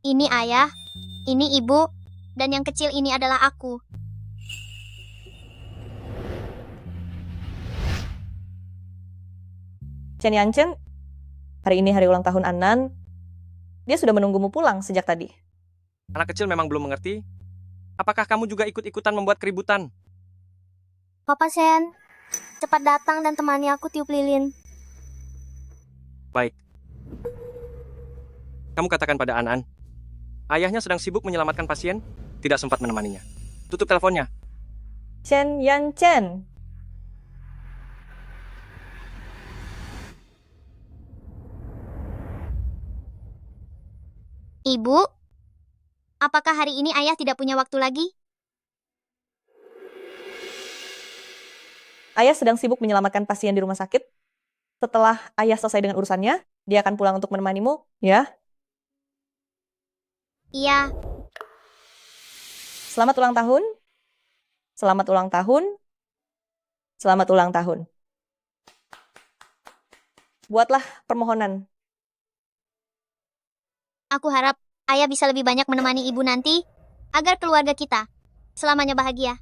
Ini ayah, ini ibu, dan yang kecil ini adalah aku. Chen Yanchen, hari ini hari ulang tahun Anan. Dia sudah menunggumu pulang sejak tadi. Anak kecil memang belum mengerti. Apakah kamu juga ikut-ikutan membuat keributan? Papa Shen, cepat datang dan temani aku tiup lilin. Baik. Kamu katakan pada Anan, ayahnya sedang sibuk menyelamatkan pasien, tidak sempat menemaninya. Tutup teleponnya. Chen Yanchen. Ibu, apakah hari ini ayah tidak punya waktu lagi? Ayah sedang sibuk menyelamatkan pasien di rumah sakit. Setelah ayah selesai dengan urusannya, dia akan pulang untuk menemanimu, ya? Iya, Selamat ulang tahun. Selamat ulang tahun. Selamat ulang tahun. Buatlah permohonan. aku harap ayah bisa lebih banyak menemani ibu nanti, agar keluarga kita selamanya bahagia.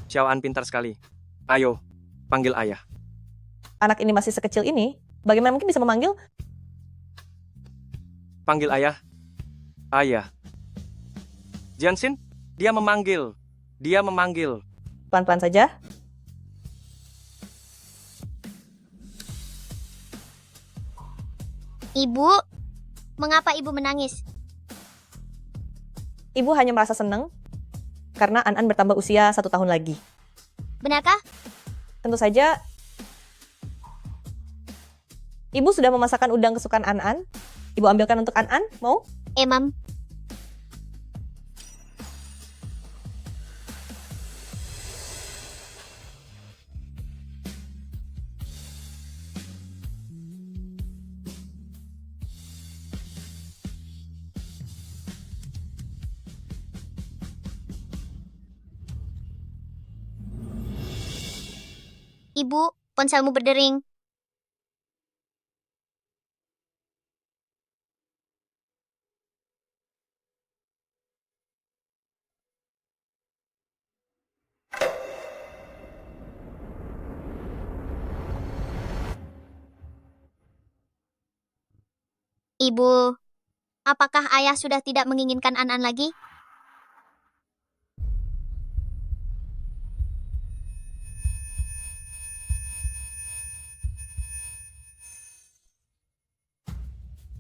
Xiaoan pintar sekali. Ayo, panggil ayah. Anak ini masih sekecil ini, bagaimana mungkin bisa memanggil? Panggil ayah. Ayah. Jianxin, dia memanggil. Dia memanggil. Pelan-pelan saja. Ibu, mengapa ibu menangis? Ibu hanya merasa senang karena An bertambah usia 1 tahun lagi. Benarkah? Tentu saja, Ibu sudah memasakkan udang kesukaan An. Ibu ambilkan untuk An, mau? Mam. Ibu, ponselmu berdering. Ibu, apakah ayah sudah tidak menginginkan An lagi?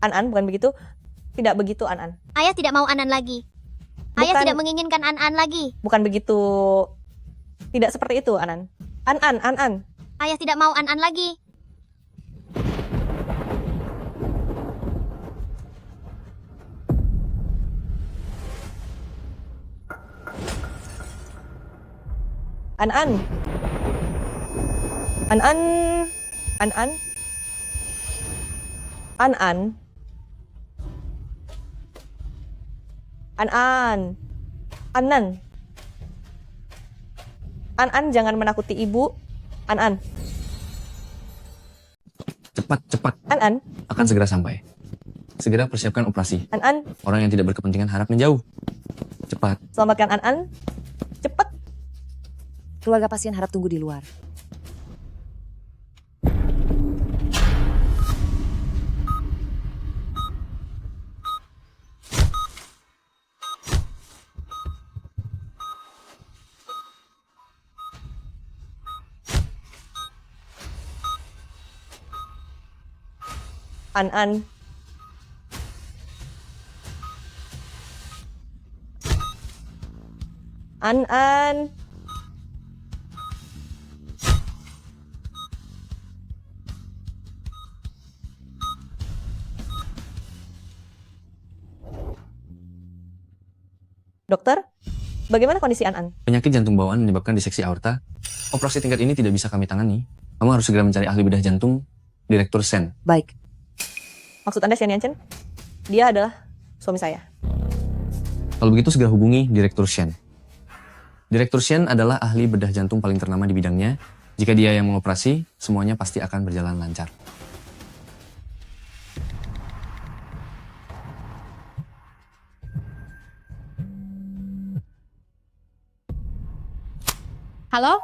An, bukan begitu. Tidak begitu, An. Ayah tidak mau An lagi. Ayah Bukan- tidak menginginkan An lagi. Bukan begitu. Tidak seperti itu, An. An. Ayah tidak mau An lagi. An. An. Anan. An, jangan menakuti ibu. An. Cepat. An. Akan segera sampai. Segera persiapkan operasi. An. Orang yang tidak berkepentingan harap menjauh. Cepat. Selamatkan An. Cepat. Keluarga pasien harap tunggu di luar. An. An. Dokter, bagaimana kondisi An? Penyakit jantung bawaan menyebabkan diseksi aorta. Operasi tingkat ini tidak bisa kami tangani. Kamu harus segera mencari ahli bedah jantung, Direktur Shen. Baik, Maksud Anda Xian Yanchen? Dia adalah suami saya. Kalau begitu segera hubungi Direktur Shen. Direktur Shen adalah ahli bedah jantung paling ternama di bidangnya Jika dia yang mengoperasi, semuanya pasti akan berjalan lancar. Halo?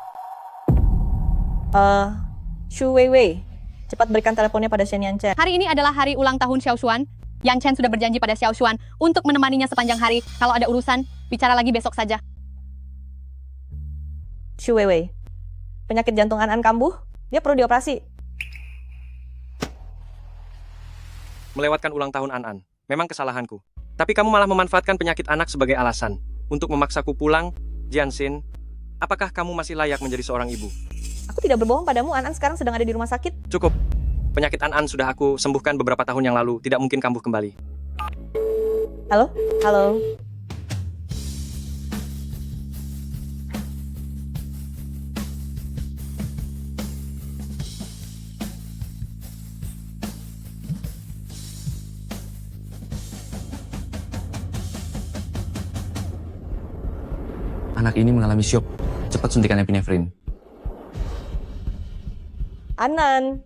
Shu Weiwei, cepat berikan teleponnya pada Shen Yanchen. Hari ini adalah hari ulang tahun Xiao Xuan. Yang Chen sudah berjanji pada Xiao Xuan untuk menemaninya sepanjang hari. Kalau ada urusan, bicara lagi besok saja. Shu Weiwei, penyakit jantung An kambuh, dia perlu dioperasi. Melewatkan ulang tahun An. Memang kesalahanku. Tapi kamu malah memanfaatkan penyakit anak sebagai alasan untuk memaksaku pulang. Jianxin, apakah kamu masih layak menjadi seorang ibu? Aku tidak berbohong padamu, An sekarang sedang ada di rumah sakit. Cukup. Penyakit An sudah aku sembuhkan beberapa tahun yang lalu. Tidak mungkin kambuh kembali. Halo? Halo? Anak ini mengalami syok. Cepat suntikan epinefrin. Anan,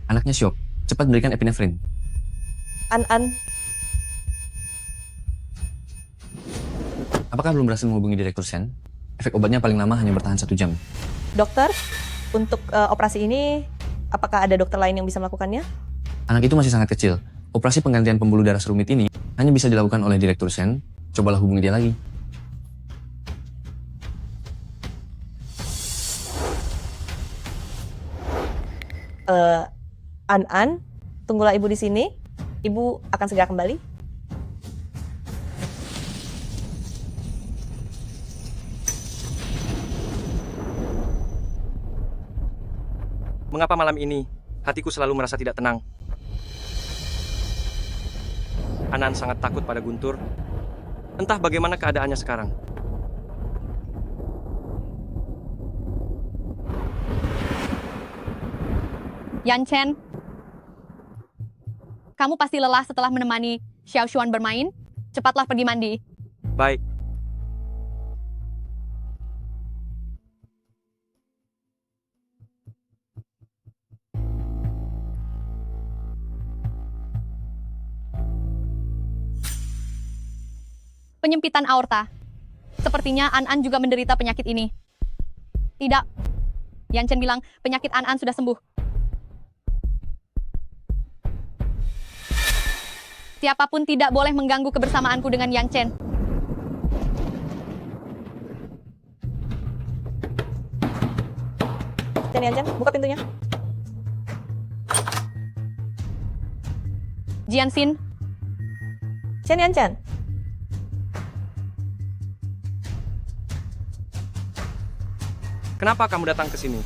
Anaknya syok. Cepat berikan epinefrin. An. Apakah belum berhasil menghubungi Direktur Shen? Efek obatnya paling lama hanya bertahan 1 jam. Dokter, untuk operasi ini, apakah ada dokter lain yang bisa melakukannya? Anak itu masih sangat kecil. Operasi penggantian pembuluh darah serumit ini hanya bisa dilakukan oleh Direktur Shen. Cobalah hubungi dia lagi. An, tunggulah ibu di sini. Ibu akan segera kembali. Mengapa malam ini hatiku selalu merasa tidak tenang? Anan sangat takut pada Guntur. Entah bagaimana keadaannya sekarang. Yan Chen, kamu pasti lelah setelah menemani Xiao Xuan bermain. Cepatlah pergi mandi. Baik. Penyempitan aorta. Sepertinya An juga menderita penyakit ini. Tidak. Yan Chen bilang penyakit An sudah sembuh. Siapapun tidak boleh mengganggu kebersamaanku dengan Yan Chen. Shen Yanchen, buka pintunya. Jianxin, Shen Yanchen. Kenapa kamu datang ke sini?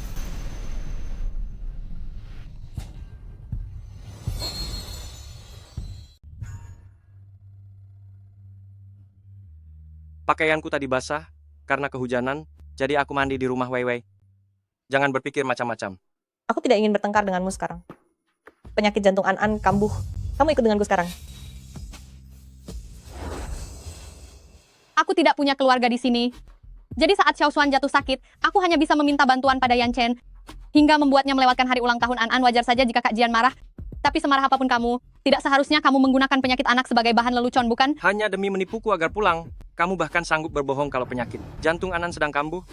Pakaianku tadi basah karena kehujanan, jadi aku mandi di rumah Weiwei. Jangan berpikir macam-macam. Aku tidak ingin bertengkar denganmu sekarang. Penyakit jantung An kambuh. Kamu ikut denganku sekarang. aku tidak punya keluarga di sini. Jadi saat Xiao Xuan jatuh sakit, aku hanya bisa meminta bantuan pada Yan Chen. Hingga membuatnya melewatkan hari ulang tahun An. Wajar saja jika Kak Jian marah. Tapi semarah apapun kamu, tidak seharusnya kamu menggunakan penyakit anak sebagai bahan lelucon, bukan? Hanya demi menipuku agar pulang. Kamu bahkan sanggup berbohong kalau penyakit jantung Anan sedang kambuh.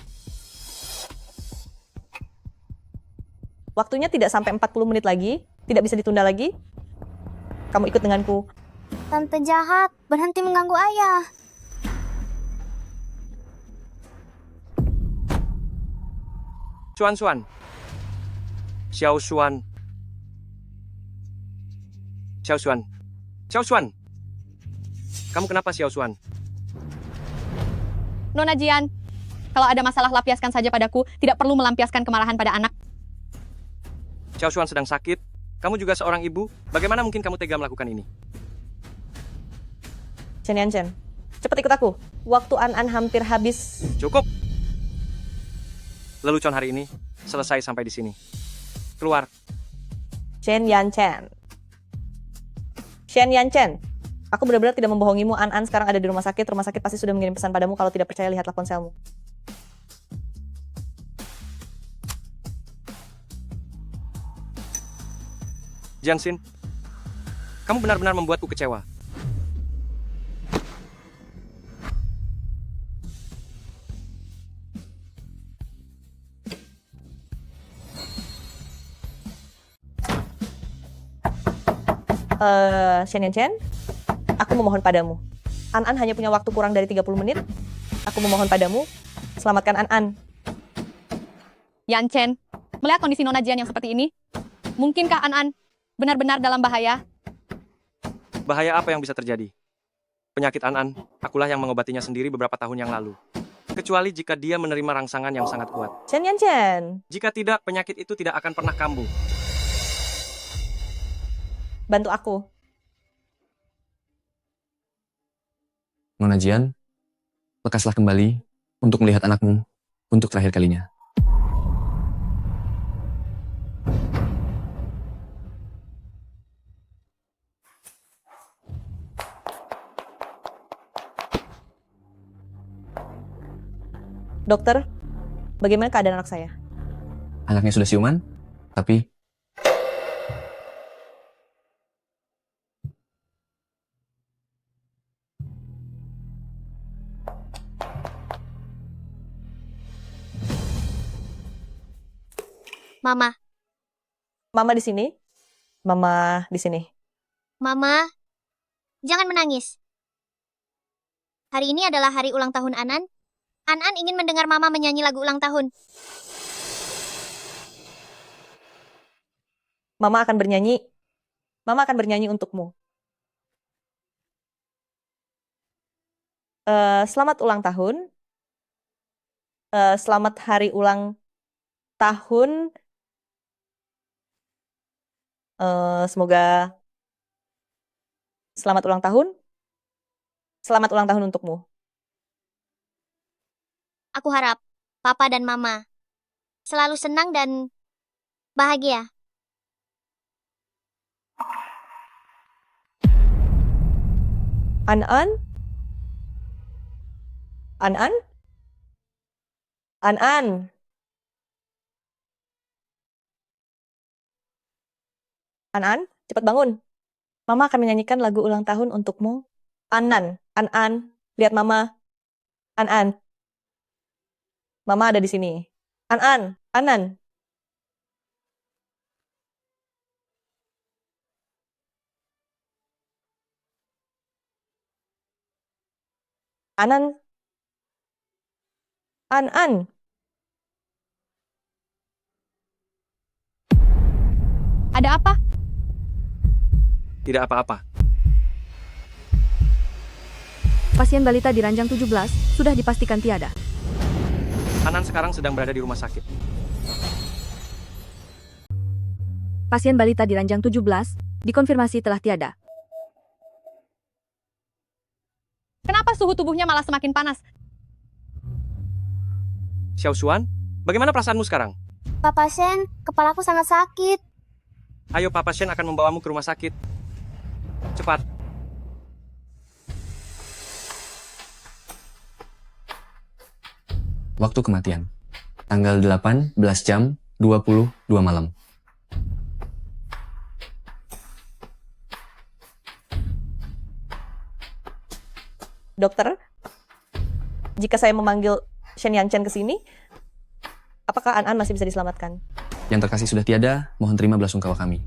Waktunya tidak sampai 40 menit lagi. Tidak bisa ditunda lagi. Kamu ikut denganku. Tante jahat, berhenti mengganggu ayah. Xuan. Xiao Xuan. Kamu kenapa Xiao Xuan? Nona Jian, kalau ada masalah lampiaskan saja padaku, tidak perlu melampiaskan kemarahan pada anak. Xiao Xuan sedang sakit. Kamu juga seorang ibu. Bagaimana mungkin kamu tega melakukan ini? Chen Yanchen, cepat ikut aku. Waktu An hampir habis. Cukup. Lelucon hari ini selesai sampai di sini. Keluar. Chen Yanchen. Aku benar-benar tidak membohongimu. An sekarang ada di rumah sakit. Rumah sakit pasti sudah mengirim pesan padamu. Kalau tidak percaya, lihatlah ponselmu. Jianxin, kamu benar-benar membuatku kecewa. Shen Yanchen, aku memohon padamu. An hanya punya waktu kurang dari 30 menit. Aku memohon padamu, selamatkan An. Yan Chen, melihat kondisi Nona Jian yang seperti ini, mungkinkah An benar-benar dalam bahaya? Bahaya apa yang bisa terjadi? Penyakit An, akulah yang mengobatinya sendiri beberapa tahun yang lalu. Kecuali jika dia menerima rangsangan yang sangat kuat. Shen Yanchen, Jika tidak, penyakit itu tidak akan pernah kambuh. bantu aku. Nona Jian, lekaslah kembali untuk melihat anakmu untuk terakhir kalinya. Dokter, bagaimana keadaan anak saya? Anaknya sudah siuman, tapi Mama, Mama di sini. Mama di sini. Mama, jangan menangis. Hari ini adalah hari ulang tahun Anan. Anan ingin mendengar Mama menyanyi lagu ulang tahun. Mama akan bernyanyi. Mama akan bernyanyi untukmu. Selamat ulang tahun. Selamat hari ulang tahun. Semoga selamat ulang tahun. Selamat ulang tahun untukmu. Aku harap Papa dan Mama selalu senang dan bahagia. An? An? An, cepat bangun. Mama akan menyanyikan lagu ulang tahun untukmu. An, lihat Mama. An. Mama ada di sini. An. An. Ada apa? Tidak apa-apa. Pasien balita di ranjang 17 sudah dipastikan tiada. Anan sekarang sedang berada di rumah sakit. Pasien balita di ranjang 17 dikonfirmasi telah tiada. Kenapa suhu tubuhnya malah semakin panas? Xiao Xuan, bagaimana perasaanmu sekarang? Papa Shen, kepalaku sangat sakit. Ayo, Papa Shen akan membawamu ke rumah sakit. Cepat. waktu kematian. Tanggal 18 jam 22 malam. Dokter, jika saya memanggil Shen Yanchen ke sini, apakah An masih bisa diselamatkan? Yang terkasih sudah tiada, mohon terima belasungkawa kami.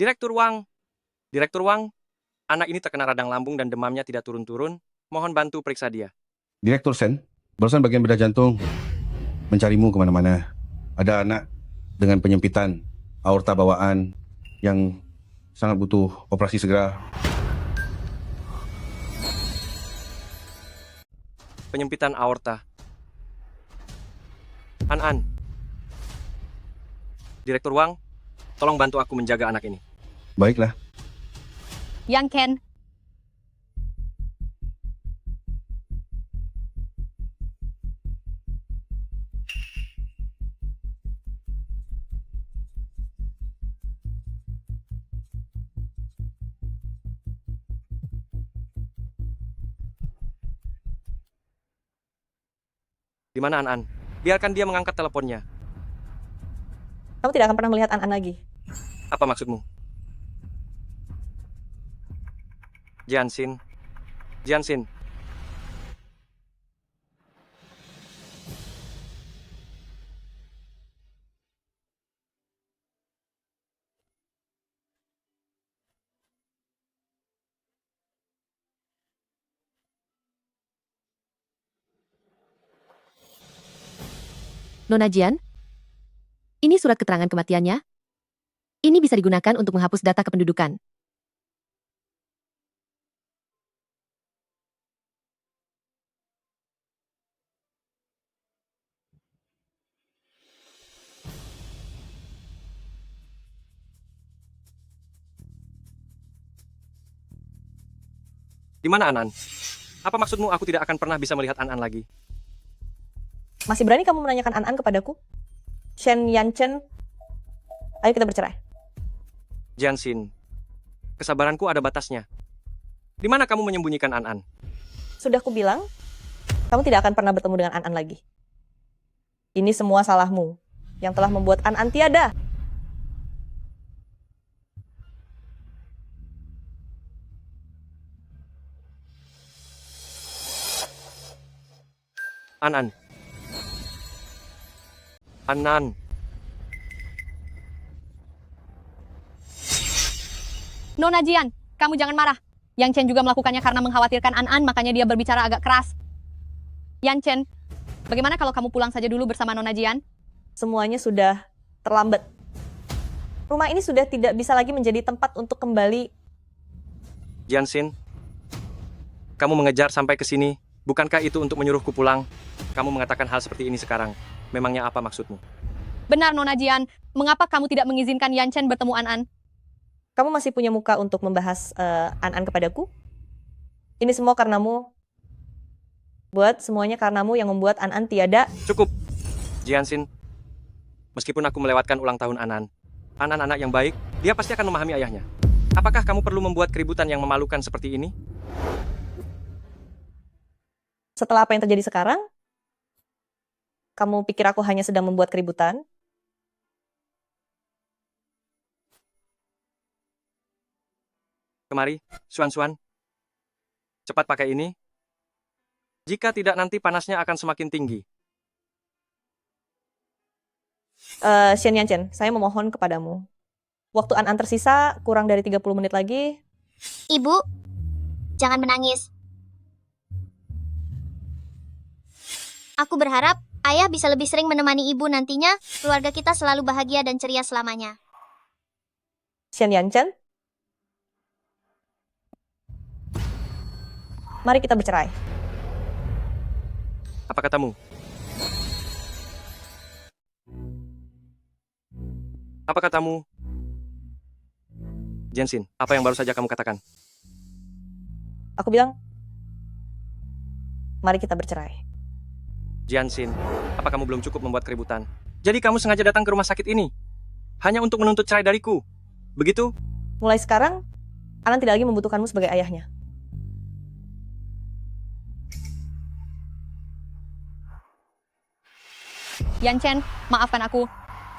Direktur Wang, anak ini terkena radang lambung dan demamnya tidak turun-turun. Mohon bantu periksa dia. Direktur Sen, barusan bagian bedah jantung mencarimu kemana-mana. Ada anak dengan penyempitan aorta bawaan yang sangat butuh operasi segera. Penyempitan aorta. An. Direktur Wang, tolong bantu aku menjaga anak ini. Baiklah. Yang Ken. Di mana An-an? Biarkan dia mengangkat teleponnya. Kamu tidak akan pernah melihat An-an lagi. Apa maksudmu? Jianxin. Jianxin. Nona Jian, ini surat keterangan kematiannya. Ini bisa digunakan untuk menghapus data kependudukan. Di mana An-an? Apa maksudmu aku tidak akan pernah bisa melihat An-an lagi? Masih berani kamu menanyakan An-an kepadaku? Shen Yanchen, ayo kita bercerai. Jianxin. Kesabaranku ada batasnya. Di mana kamu menyembunyikan An-an? Sudah ku bilang, kamu tidak akan pernah bertemu dengan An-an lagi. Ini semua salahmu yang telah membuat An-an tiada. An-an. An-an. Nona Jian, kamu jangan marah. Yang Chen juga melakukannya karena mengkhawatirkan An-an, makanya dia berbicara agak keras. Yang Chen, bagaimana kalau kamu pulang saja dulu bersama Nona Jian? Semuanya sudah terlambat. Rumah ini sudah tidak bisa lagi menjadi tempat untuk kembali. Jianxin. Kamu mengejar sampai ke sini. Bukankah itu untuk menyuruhku pulang? Kamu mengatakan hal seperti ini sekarang. Memangnya apa maksudmu? Benar, Nona Jian. Mengapa kamu tidak mengizinkan Yan Chen bertemu An-an? Kamu masih punya muka untuk membahas An-an kepadaku? Ini semua karenamu. Semuanya karenamu yang membuat An-an tiada. Cukup. Jianxin. Meskipun aku melewatkan ulang tahun An-an, An-an anak yang baik, dia pasti akan memahami ayahnya. Apakah kamu perlu membuat keributan yang memalukan seperti ini? Setelah apa yang terjadi sekarang, kamu pikir aku hanya sedang membuat keributan? Kemari, Xuan-Xuan. Cepat pakai ini. Jika tidak nanti panasnya akan semakin tinggi. Shen Yanchen, saya memohon kepadamu. Waktu An-an tersisa kurang dari 30 menit lagi. Ibu, jangan menangis. Aku berharap ayah bisa lebih sering menemani ibu nantinya. Keluarga kita selalu bahagia dan ceria selamanya. Shen Yanchen, mari kita bercerai. Apa katamu? Apa katamu? Jianxin, apa yang baru saja kamu katakan? Aku bilang, mari kita bercerai. Jianxin, apa kamu belum cukup membuat keributan? Jadi kamu sengaja datang ke rumah sakit ini? Hanya untuk menuntut cerai dariku? Begitu? Mulai sekarang, An-an tidak lagi membutuhkanmu sebagai ayahnya. Yan Chen, maafkan aku.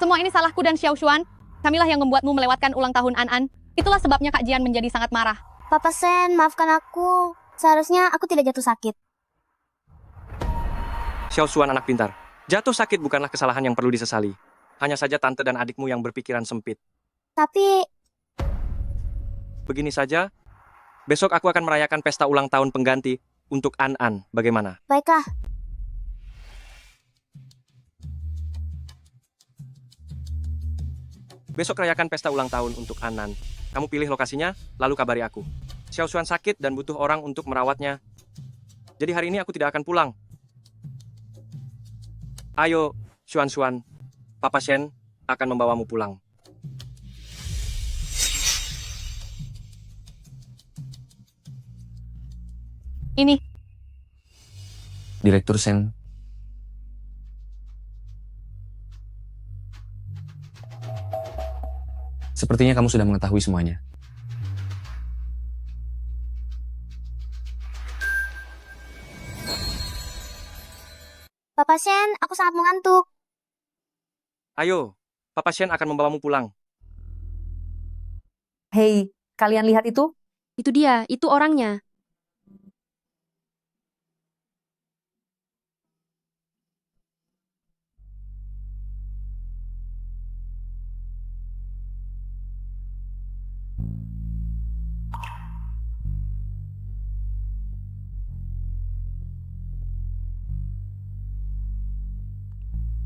Semua ini salahku dan Xiao Xuan. Kamilah yang membuatmu melewatkan ulang tahun An-an. Itulah sebabnya Kak Jian menjadi sangat marah. Papa Sen, maafkan aku. Seharusnya aku tidak jatuh sakit. Xiao Xuan anak pintar. Jatuh sakit bukanlah kesalahan yang perlu disesali. Hanya saja tante dan adikmu yang berpikiran sempit. Tapi, Begini saja, besok aku akan merayakan pesta ulang tahun pengganti untuk An-an. Bagaimana? baiklah. Besok rayakan pesta ulang tahun untuk An-an. Kamu pilih lokasinya, lalu kabari aku. Xiao Xuan sakit dan butuh orang untuk merawatnya. Jadi hari ini aku tidak akan pulang. Ayo, Xuan-Xuan. Papa Shen akan membawamu pulang. Ini, Direktur Sen. Sepertinya kamu sudah mengetahui semuanya. Papa Shen, aku sangat mengantuk. Ayo, Papa Shen akan membawamu pulang. Hei, kalian lihat itu? Itu dia, itu orangnya.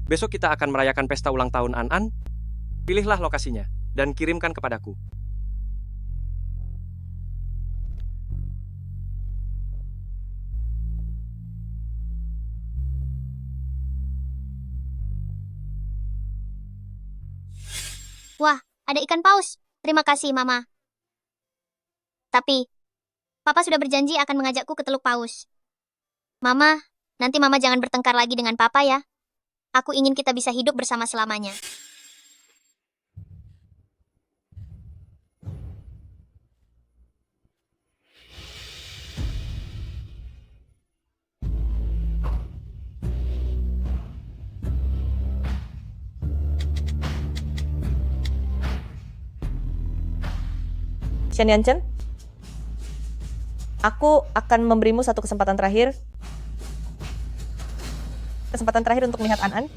Besok kita akan merayakan pesta ulang tahun An-An. Pilihlah lokasinya dan kirimkan kepadaku. Wah, ada ikan paus. Terima kasih, Mama. Tapi, Papa sudah berjanji akan mengajakku ke Teluk Paus. Mama, nanti Mama jangan bertengkar lagi dengan Papa ya. Aku ingin kita bisa hidup bersama selamanya. Shen Yanchen, aku akan memberimu satu kesempatan terakhir. Kesempatan terakhir untuk melihat An-An.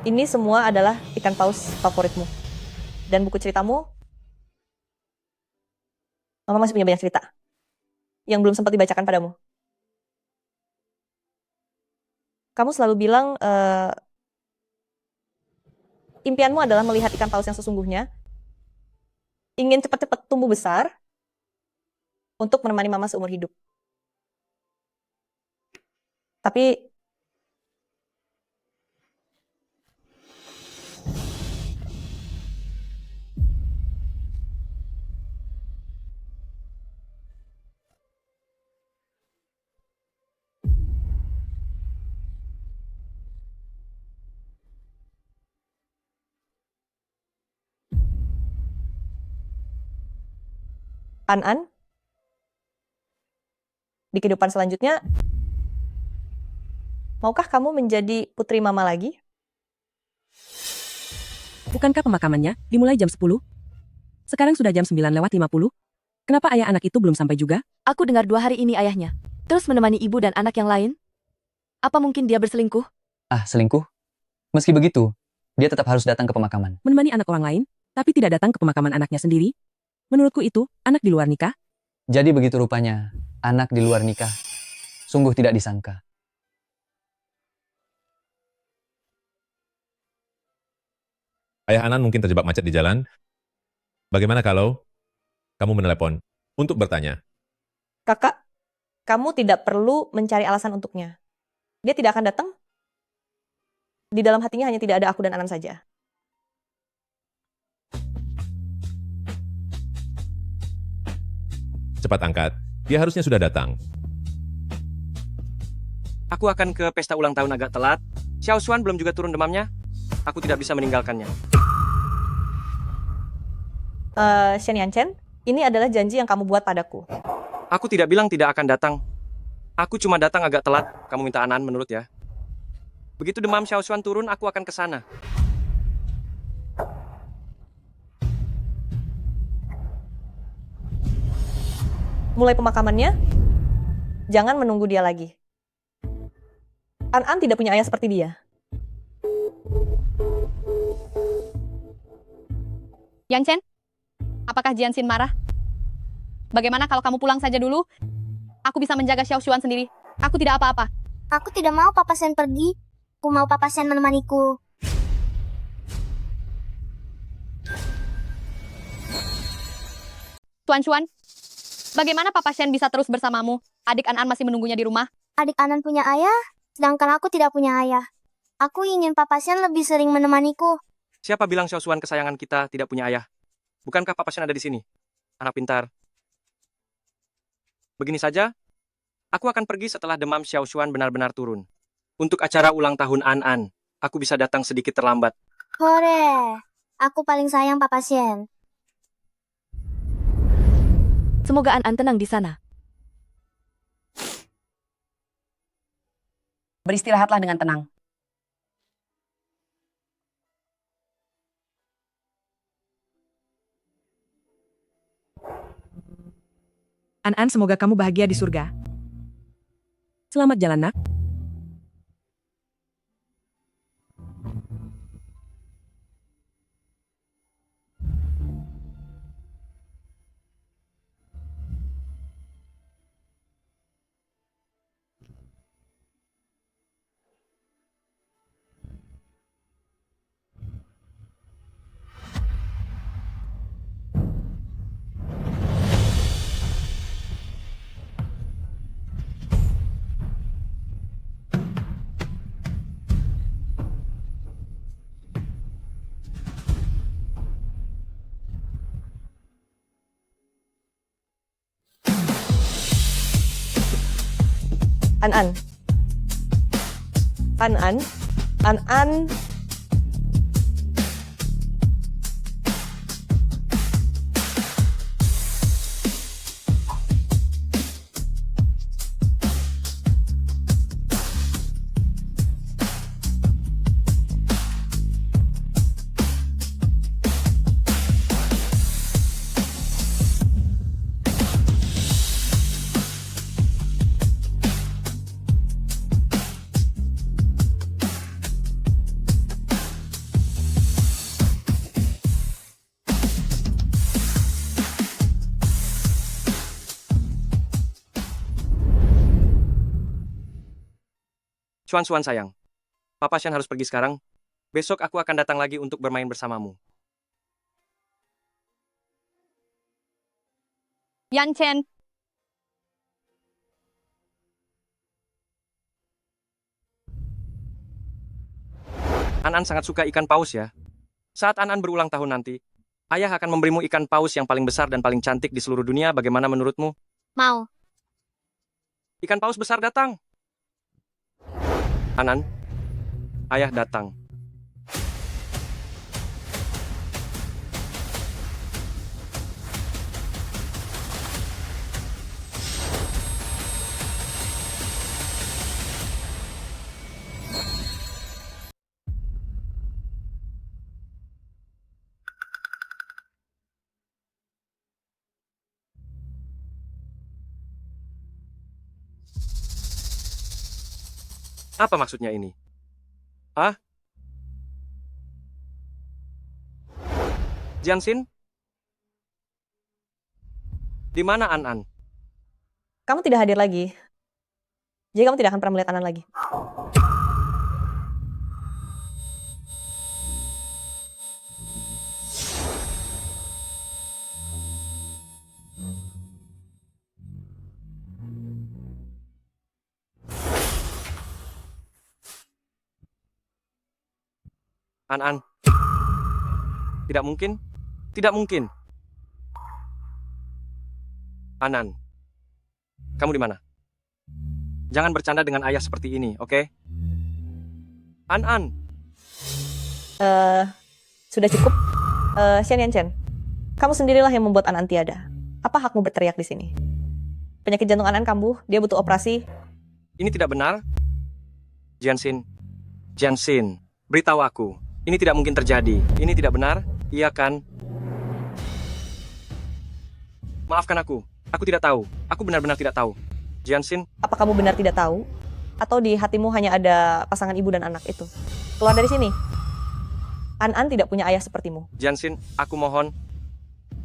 Ini semua adalah ikan paus favoritmu. Dan buku ceritamu, Mama masih punya banyak cerita yang belum sempat dibacakan padamu. Kamu selalu bilang impianmu adalah melihat ikan paus yang sesungguhnya, ingin cepat-cepat tumbuh besar untuk menemani Mama seumur hidup. Tapi An-An, di kehidupan selanjutnya, maukah kamu menjadi putri Mama lagi? Bukankah pemakamannya dimulai jam 10? Sekarang sudah jam 9:50. Kenapa ayah anak itu belum sampai juga? Aku dengar 2 hari ini ayahnya. Terus menemani ibu dan anak yang lain? Apa mungkin dia berselingkuh? Ah, selingkuh? Meski begitu, dia tetap harus datang ke pemakaman. Menemani anak orang lain, tapi tidak datang ke pemakaman anaknya sendiri? Menurutku itu, anak di luar nikah. Jadi begitu rupanya, anak di luar nikah. Sungguh tidak disangka. Ayah Anan mungkin terjebak macet di jalan. Bagaimana kalau kamu menelepon untuk bertanya? Kakak, kamu tidak perlu mencari alasan untuknya. Dia tidak akan datang. Di dalam hatinya hanya tidak ada aku dan Anan saja. Cepat angkat, dia harusnya sudah datang. Aku akan ke pesta ulang tahun agak telat. Xiao Xuan belum juga turun demamnya. Aku tidak bisa meninggalkannya. Shen Yanchen, ini adalah janji yang kamu buat padaku. Aku tidak bilang tidak akan datang. Aku cuma datang agak telat. Kamu minta An-An menurut ya. Begitu demam Xiao Xuan turun, aku akan ke sana. Mulai pemakamannya, jangan menunggu dia lagi. An-An tidak punya ayah seperti dia. Yanchen, apakah Jianxin marah? Bagaimana kalau kamu pulang saja dulu? Aku bisa menjaga Xiao Xuan sendiri. Aku tidak apa-apa. Aku tidak mau Papa Shen pergi. Aku mau Papa Shen menemaniku. Tuan Xuan, Bagaimana Papa Shen bisa terus bersamamu? Adik An masih menunggunya di rumah. Adik Anan punya ayah, sedangkan aku tidak punya ayah. Aku ingin Papa Shen lebih sering menemaniku. Siapa bilang Xiao Xuan kesayangan kita tidak punya ayah? Bukankah Papa Shen ada di sini? Anak pintar. Begini saja, aku akan pergi setelah demam Xiao Xuan benar-benar turun. Untuk acara ulang tahun An, aku bisa datang sedikit terlambat. Hore, aku paling sayang Papa Shen. Semoga An tenang di sana. Beristirahatlah dengan tenang. An, semoga kamu bahagia di surga. Selamat jalan, nak. An. Xuan sayang, Papa Shen harus pergi sekarang. Besok aku akan datang lagi untuk bermain bersamamu. Yan Chen, An sangat suka ikan paus ya. Saat An berulang tahun nanti, ayah akan memberimu ikan paus yang paling besar dan paling cantik di seluruh dunia. Bagaimana menurutmu? Mau. Ikan paus besar datang. An, ayah datang. Apa maksudnya ini? Hah? Jianxin? Di mana An? Kamu tidak hadir lagi. Jadi kamu tidak akan pernah melihat Anan lagi. An. Tidak mungkin. Tidak mungkin. Anan, kamu di mana? Jangan bercanda dengan ayah seperti ini, oke? An. Sudah cukup. Shen Yanchen, kamu sendirilah yang membuat Anan tiada. Apa hakmu berteriak di sini? Penyakit jantung Anan kambuh, dia butuh operasi. Ini tidak benar. Jianxin, beritahu aku. Ini tidak mungkin terjadi. Ini tidak benar, iya kan? Maafkan aku. Aku tidak tahu. Aku benar-benar tidak tahu. Jianxin, Apa kamu benar tidak tahu? Atau di hatimu hanya ada pasangan ibu dan anak itu? Keluar dari sini. An tidak punya ayah sepertimu. Jianxin, aku mohon.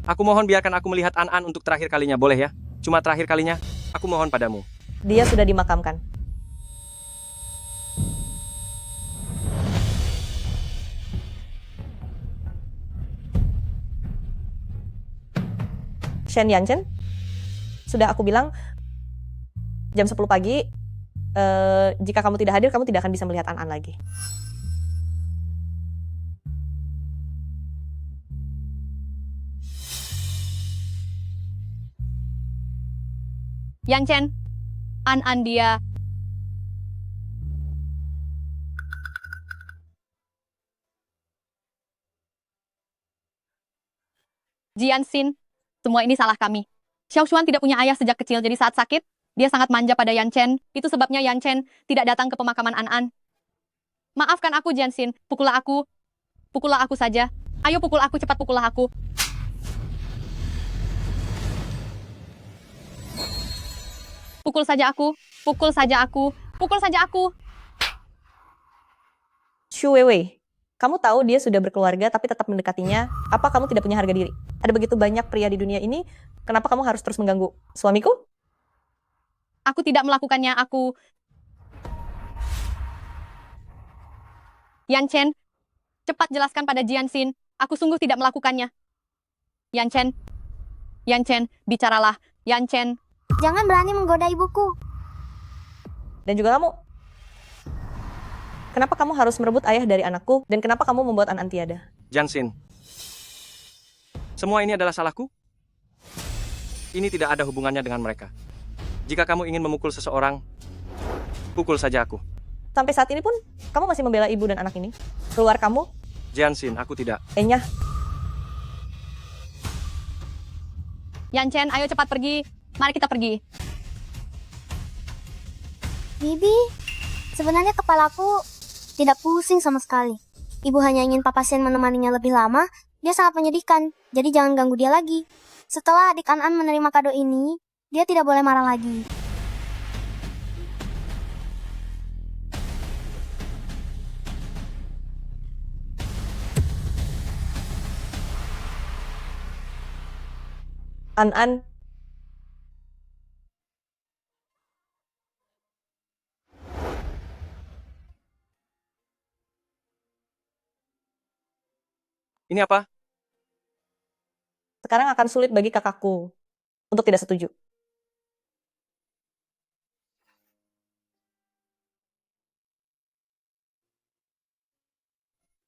Aku mohon biarkan aku melihat An untuk terakhir kalinya, boleh ya? Cuma terakhir kalinya, aku mohon padamu. Dia sudah dimakamkan. Shen Yanchen, Sudah aku bilang, jam 10 pagi, jika kamu tidak hadir, kamu tidak akan bisa melihat An lagi. Yang Chen, An dia. Jian Xin, semua ini salah kami. Xiao Xuan tidak punya ayah sejak kecil, jadi saat sakit, dia sangat manja pada Yan Chen. Itu sebabnya Yan Chen tidak datang ke pemakaman An. Maafkan aku, Jian Xin. Pukullah aku saja. Ayo pukul aku, cepat pukullah aku. Pukul saja aku, pukul saja aku, pukul saja aku. Xu Weiwei, kamu tahu dia sudah berkeluarga tapi tetap mendekatinya. Apa kamu tidak punya harga diri? Ada begitu banyak pria di dunia ini, kenapa kamu harus terus mengganggu suamiku? Aku tidak melakukannya, aku... Yan Chen, cepat jelaskan pada Jian Xin. Aku sungguh tidak melakukannya. Yan Chen, bicaralah. Yan Chen. Jangan berani menggoda ibuku. Dan juga kamu. Kenapa kamu harus merebut ayah dari anakku? Dan kenapa kamu membuat An tiada? Jian Xin, semua ini adalah salahku? Ini tidak ada hubungannya dengan mereka. Jika kamu ingin memukul seseorang, pukul saja aku. Sampai saat ini pun, kamu masih membela ibu dan anak ini? Keluar kamu? Jian Xin, aku tidak. Enya. Yan Chen, ayo cepat pergi. Mari kita pergi. Bibi, sebenarnya kepalaku tidak pusing sama sekali. Ibu hanya ingin Papa Sen menemaninya lebih lama. Dia sangat menyedihkan, jadi jangan ganggu dia lagi. Setelah adik An menerima kado ini, dia tidak boleh marah lagi. An. Ini apa? Sekarang akan sulit bagi kakakku untuk tidak setuju.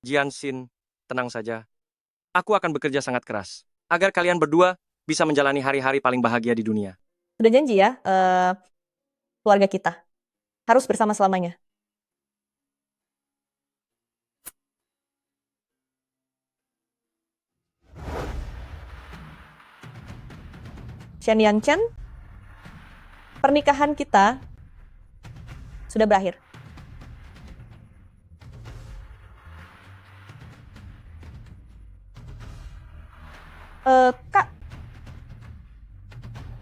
Jian Xin, tenang saja. Aku akan bekerja sangat keras, agar kalian berdua bisa menjalani hari-hari paling bahagia di dunia. Sudah janji ya, keluarga kita. Harus bersama selamanya. Shen Yan Chen, pernikahan kita sudah berakhir. Kak,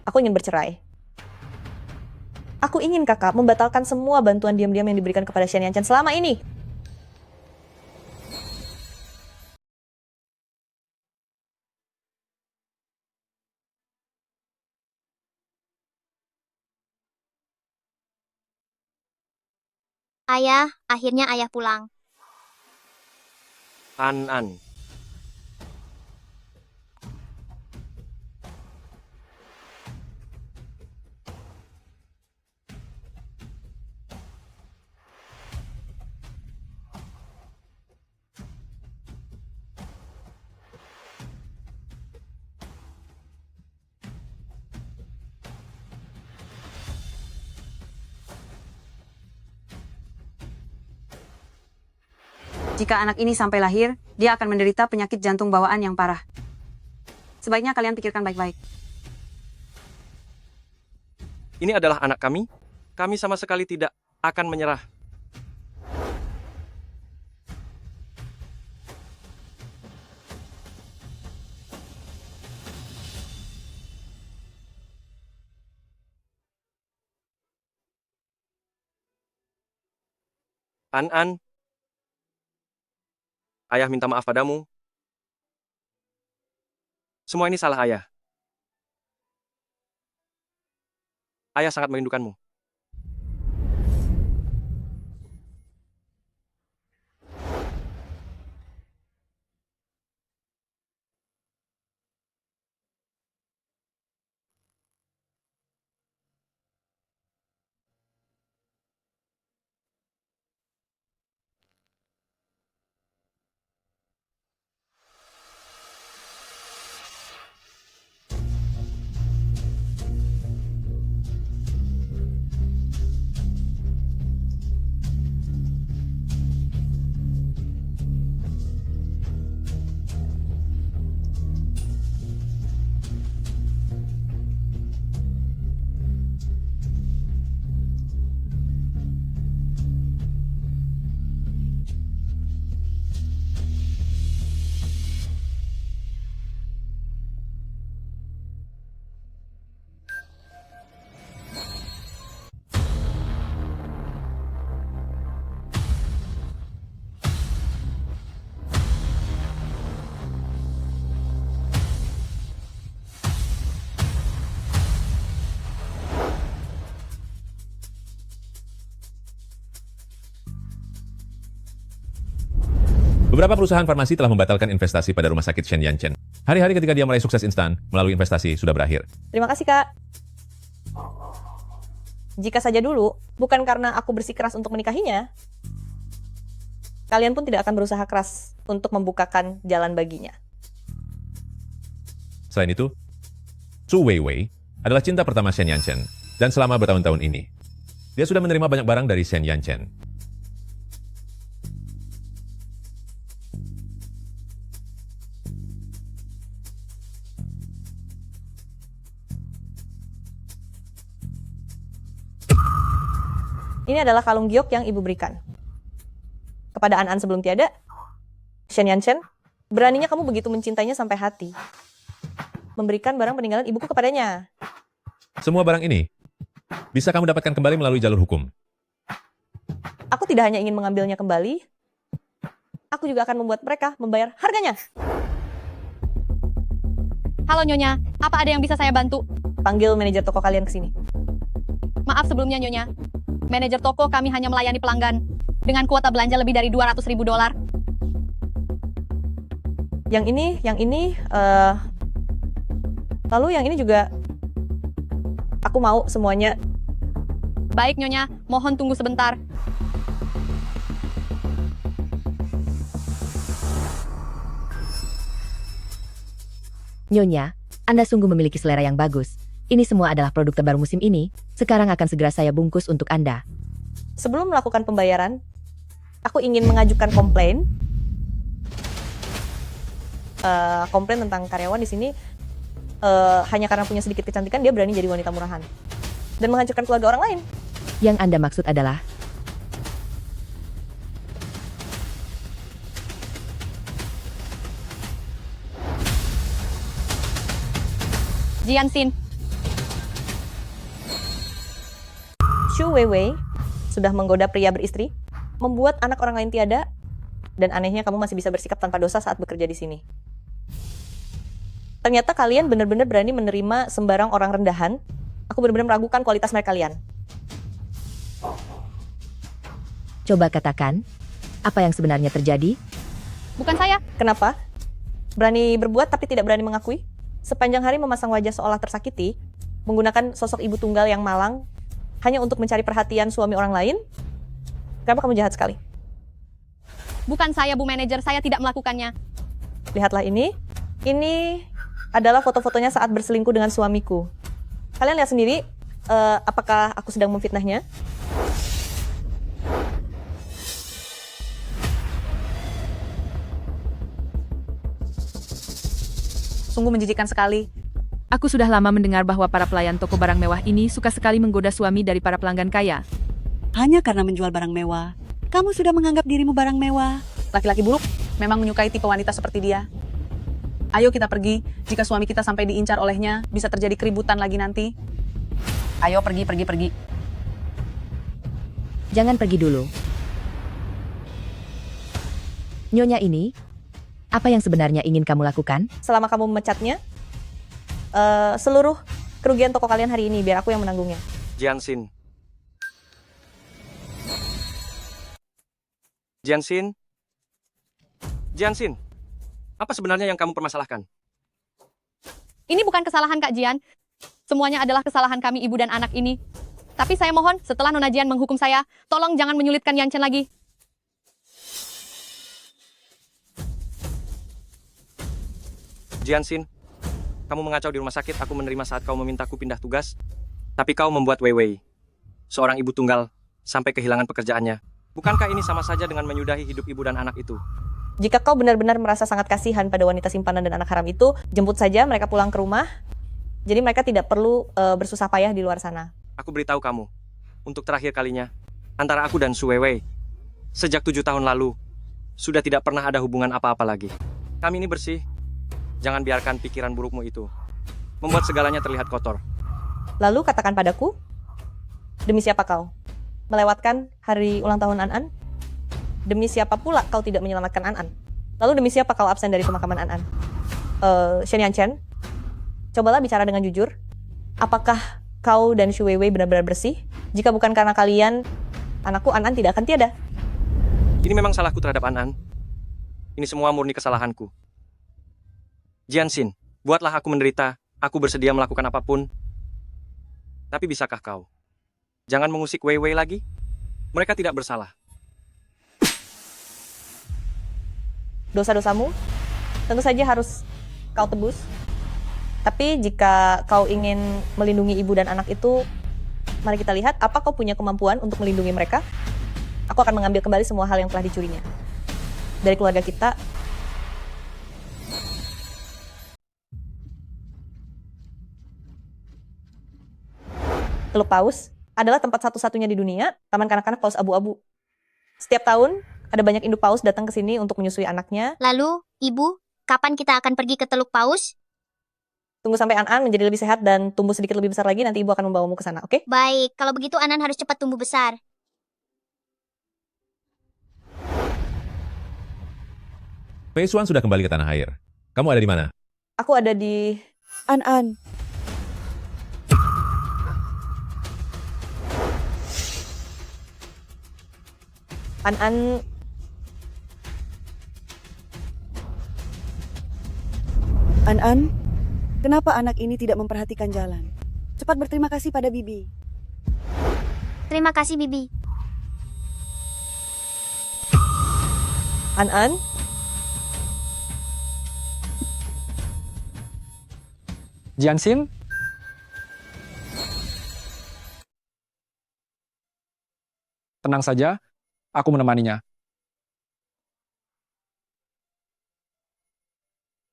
aku ingin bercerai. Aku ingin kakak membatalkan semua bantuan diam-diam yang diberikan kepada Shen Yan Chen selama ini. Ayah, akhirnya ayah pulang. An. Jika anak ini sampai lahir, dia akan menderita penyakit jantung bawaan yang parah. Sebaiknya kalian pikirkan baik-baik. Ini adalah anak kami. Kami sama sekali tidak akan menyerah. An. Ayah minta maaf padamu. Semua ini salah ayah. Ayah sangat merindukanmu. Beberapa perusahaan farmasi telah membatalkan investasi pada rumah sakit Shen Yanchen. Hari-hari ketika dia meraih sukses instan melalui investasi sudah berakhir. Terima kasih, Kak. Jika saja dulu, bukan karena aku bersikeras untuk menikahinya, kalian pun tidak akan berusaha keras untuk membukakan jalan baginya. Selain itu, Su Weiwei adalah cinta pertama Shen Yanchen dan selama bertahun-tahun ini, dia sudah menerima banyak barang dari Shen Yanchen. Ini adalah kalung giok yang ibu berikan. Kepada An sebelum tiada, Shen Yanchen, beraninya kamu begitu mencintainya sampai hati. Memberikan barang peninggalan ibuku kepadanya. Semua barang ini bisa kamu dapatkan kembali melalui jalur hukum. Aku tidak hanya ingin mengambilnya kembali, aku juga akan membuat mereka membayar harganya. Halo Nyonya, apa ada yang bisa saya bantu? Panggil manajer toko kalian ke sini. Maaf sebelumnya Nyonya. Manajer toko kami hanya melayani pelanggan dengan kuota belanja lebih dari $200.000. Yang ini, lalu yang ini juga, aku mau semuanya. Baik Nyonya, mohon tunggu sebentar. Nyonya, Anda sungguh memiliki selera yang bagus. Ini semua adalah produk terbaru musim ini. Sekarang akan segera saya bungkus untuk Anda. Sebelum melakukan pembayaran, aku ingin mengajukan komplain. Komplain tentang karyawan di sini hanya karena punya sedikit kecantikan dia berani jadi wanita murahan dan menghancurkan keluarga orang lain. Yang Anda maksud adalah Jianxin, Su Weiwei sudah menggoda pria beristri, membuat anak orang lain tiada, dan anehnya kamu masih bisa bersikap tanpa dosa saat bekerja di sini. Ternyata kalian benar-benar berani menerima sembarang orang rendahan. Aku benar-benar meragukan kualitas mereka kalian. Coba katakan, apa yang sebenarnya terjadi? bukan saya. Kenapa? Berani berbuat tapi tidak berani mengakui? Sepanjang hari memasang wajah seolah tersakiti, menggunakan sosok ibu tunggal yang malang, hanya untuk mencari perhatian suami orang lain? Kenapa kamu jahat sekali? Bukan saya Bu Manajer, saya tidak melakukannya. Lihatlah ini. Ini adalah foto-fotonya saat berselingkuh dengan suamiku. Kalian lihat sendiri, apakah aku sedang memfitnahnya? Sungguh menjijikan sekali. Aku sudah lama mendengar bahwa para pelayan toko barang mewah ini suka sekali menggoda suami dari para pelanggan kaya. Hanya karena menjual barang mewah, kamu sudah menganggap dirimu barang mewah. Laki-laki buruk memang menyukai tipe wanita seperti dia. Ayo kita pergi, jika suami kita sampai diincar olehnya, bisa terjadi keributan lagi nanti. Ayo pergi. Jangan pergi dulu. Nyonya ini, apa yang sebenarnya ingin kamu lakukan? Selama kamu memecatnya, seluruh kerugian toko kalian hari ini, biar aku yang menanggungnya. Jianxin. Jianxin. Jianxin. Apa sebenarnya yang kamu permasalahkan? Ini bukan kesalahan Kak Jian. Semuanya adalah kesalahan kami ibu dan anak ini. Tapi saya mohon, setelah Nona Jian menghukum saya, tolong jangan menyulitkan Yanchen lagi. Jianxin, kamu mengacau di rumah sakit aku menerima saat kau memintaku pindah tugas. Tapi kau membuat Weiwei, seorang ibu tunggal, sampai kehilangan pekerjaannya. Bukankah ini sama saja dengan menyudahi hidup ibu dan anak itu? Jika kau benar-benar merasa sangat kasihan pada wanita simpanan dan anak haram itu, jemput saja mereka pulang ke rumah. Jadi mereka tidak perlu bersusah payah di luar sana. Aku beritahu kamu, untuk terakhir kalinya, antara aku dan Su Weiwei, sejak 7 tahun lalu, sudah tidak pernah ada hubungan apa-apa lagi. Kami ini bersih. Jangan biarkan pikiran burukmu itu membuat segalanya terlihat kotor. Lalu katakan padaku, demi siapa kau melewatkan hari ulang tahun An-An? Demi siapa pula kau tidak menyelamatkan An-An? Lalu demi siapa kau absen dari pemakaman An-An? Shen Yanchen, cobalah bicara dengan jujur. Apakah kau dan Su Weiwei benar-benar bersih? Jika bukan karena kalian, anakku An-An tidak akan tiada. Ini memang salahku terhadap An-An. Ini semua murni kesalahanku. Jianxin, buatlah aku menderita. Aku bersedia melakukan apapun. Tapi bisakah kau? Jangan mengusik Wei Wei lagi. Mereka tidak bersalah. Dosa-dosamu tentu saja harus kau tebus. Tapi jika kau ingin melindungi ibu dan anak itu, mari kita lihat apa kau punya kemampuan untuk melindungi mereka. Aku akan mengambil kembali semua hal yang telah dicurinya dari keluarga kita. Teluk Paus adalah tempat satu-satunya di dunia taman kanak-kanak paus abu-abu. Setiap tahun ada banyak induk paus datang ke sini untuk menyusui anaknya. Lalu, Ibu, kapan kita akan pergi ke Teluk Paus? Tunggu sampai An-An menjadi lebih sehat dan tumbuh sedikit lebih besar lagi, nanti ibu akan membawamu ke sana, oke? Baik, kalau begitu Anan harus cepat tumbuh besar. Fei Xuan sudah kembali ke tanah air. Kamu ada di mana? Aku ada di... An-An, An-An... An-An, kenapa anak ini tidak memperhatikan jalan? Cepat berterima kasih pada Bibi. Terima kasih, Bibi. An-An? Jianxin? Tenang saja, aku menemaninya.